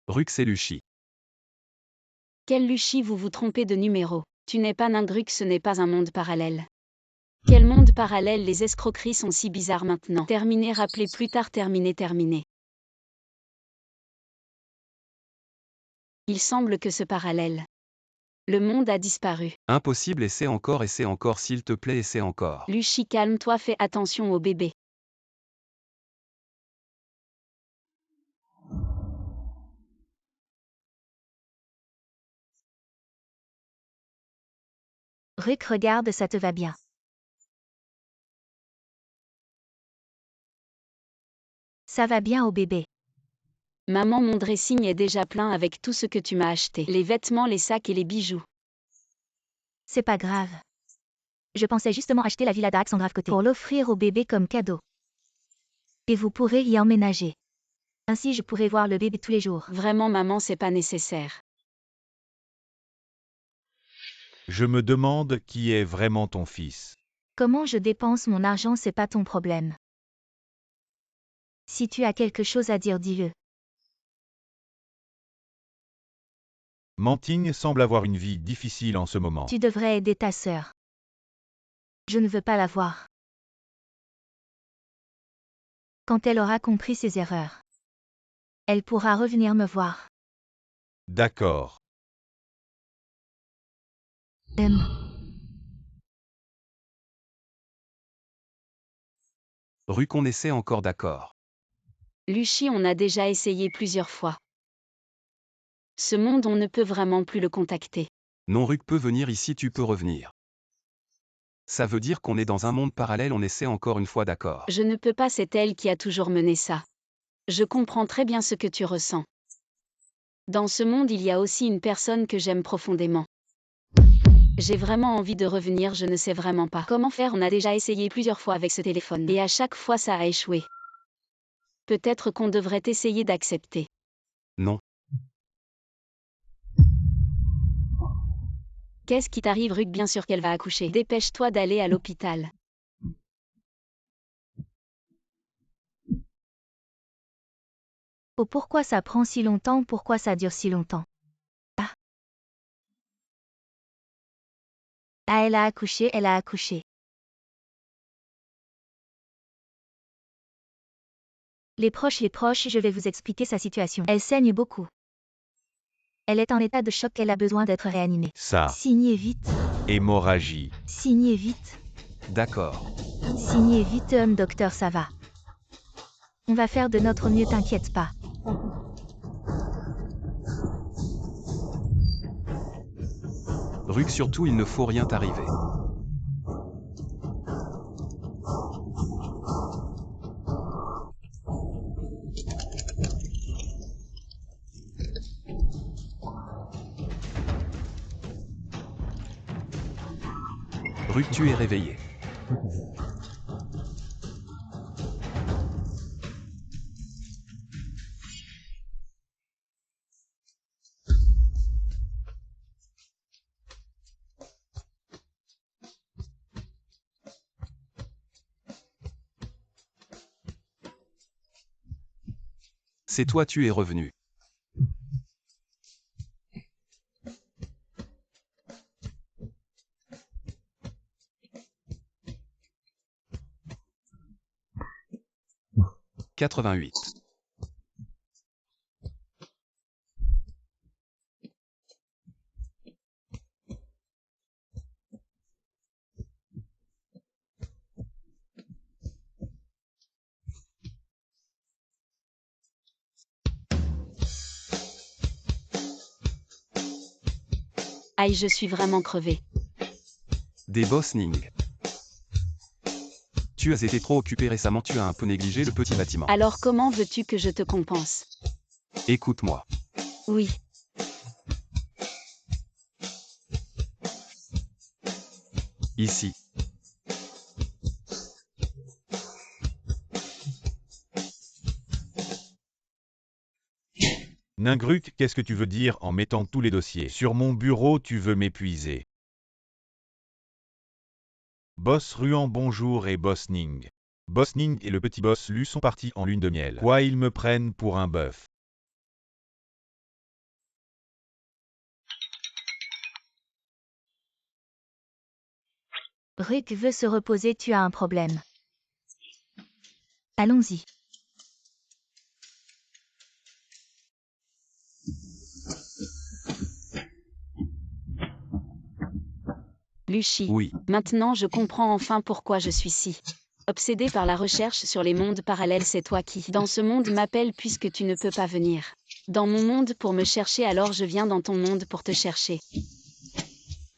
Ruc, c'est Luchi. Quel Luchi, vous vous trompez de numéro. Tu n'es pas Nindruk, ce n'est pas un monde parallèle. Quel monde parallèle? Les escroqueries sont si bizarres maintenant. Terminé, rappelez plus tard, terminé, terminé. Il semble que ce parallèle. Le monde a disparu. Impossible, essaie encore, s'il te plaît, essaie encore. Luchi, calme-toi, fais attention au bébé. Ruc, regarde, ça te va bien. Ça va bien au bébé. Maman, mon dressing est déjà plein avec tout ce que tu m'as acheté. Les vêtements, les sacs et les bijoux. C'est pas grave. Je pensais justement acheter la villa d'Ax en grave côté pour l'offrir au bébé comme cadeau. Et vous pourrez y emménager. Ainsi je pourrai voir le bébé tous les jours. Vraiment, maman, c'est pas nécessaire. Je me demande qui est vraiment ton fils. Comment je dépense mon argent, c'est pas ton problème. Si tu as quelque chose à dire, dis-le. Mantine semble avoir une vie difficile en ce moment. Tu devrais aider ta sœur. Je ne veux pas la voir. Quand elle aura compris ses erreurs, elle pourra revenir me voir. D'accord. Rue qu'on essaie encore d'accord. Lucie, on a déjà essayé plusieurs fois. Ce monde, on ne peut vraiment plus le contacter. Non, Ruc peut venir ici, tu peux revenir. Ça veut dire qu'on est dans un monde parallèle, on essaie encore une fois d'accord. Je ne peux pas, c'est elle qui a toujours mené ça. Je comprends très bien ce que tu ressens. Dans ce monde, il y a aussi une personne que j'aime profondément. J'ai vraiment envie de revenir, je ne sais vraiment pas comment faire, on a déjà essayé plusieurs fois avec ce téléphone, et à chaque fois ça a échoué. Peut-être qu'on devrait essayer d'accepter. Non. Qu'est-ce qui t'arrive, Ruc? Bien sûr qu'elle va accoucher. Dépêche-toi d'aller à l'hôpital. Oh, pourquoi ça prend si longtemps? Pourquoi ça dure si longtemps? Ah, elle a accouché, elle a accouché. Les proches, je vais vous expliquer sa situation. Elle saigne beaucoup. Elle est en état de choc, elle a besoin d'être réanimée. Ça. Signez vite. Hémorragie. Signez vite. D'accord. Signez vite, docteur, ça va. On va faire de notre mieux, t'inquiète pas. Ruc, surtout, il ne faut rien t'arriver. Ruc, tu es réveillé. C'est toi, tu es revenu. « 88. Aïe, je suis vraiment crevée. Des Bosning. Tu as été trop occupé récemment, tu as un peu négligé le petit bâtiment. Alors comment veux-tu que je te compense? Écoute-moi. Oui. Ici. Ningruc, qu'est-ce que tu veux dire en mettant tous les dossiers sur mon bureau? Tu veux m'épuiser. Boss Ruan bonjour et Boss Ning. Boss Ning et le petit boss Lu sont partis en lune de miel. Quoi, ils me prennent pour un bœuf? Ruc veut se reposer, tu as un problème. Allons-y. Lucie. Oui. Maintenant je comprends enfin pourquoi je suis si obsédée par la recherche sur les mondes parallèles. C'est toi qui, dans ce monde, m'appelle puisque tu ne peux pas venir dans mon monde pour me chercher, alors je viens dans ton monde pour te chercher.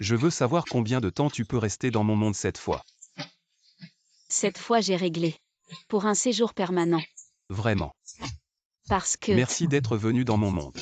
Je veux savoir combien de temps tu peux rester dans mon monde cette fois. Cette fois j'ai réglé. Pour un séjour permanent. Vraiment. Parce que... Merci d'être venu dans mon monde.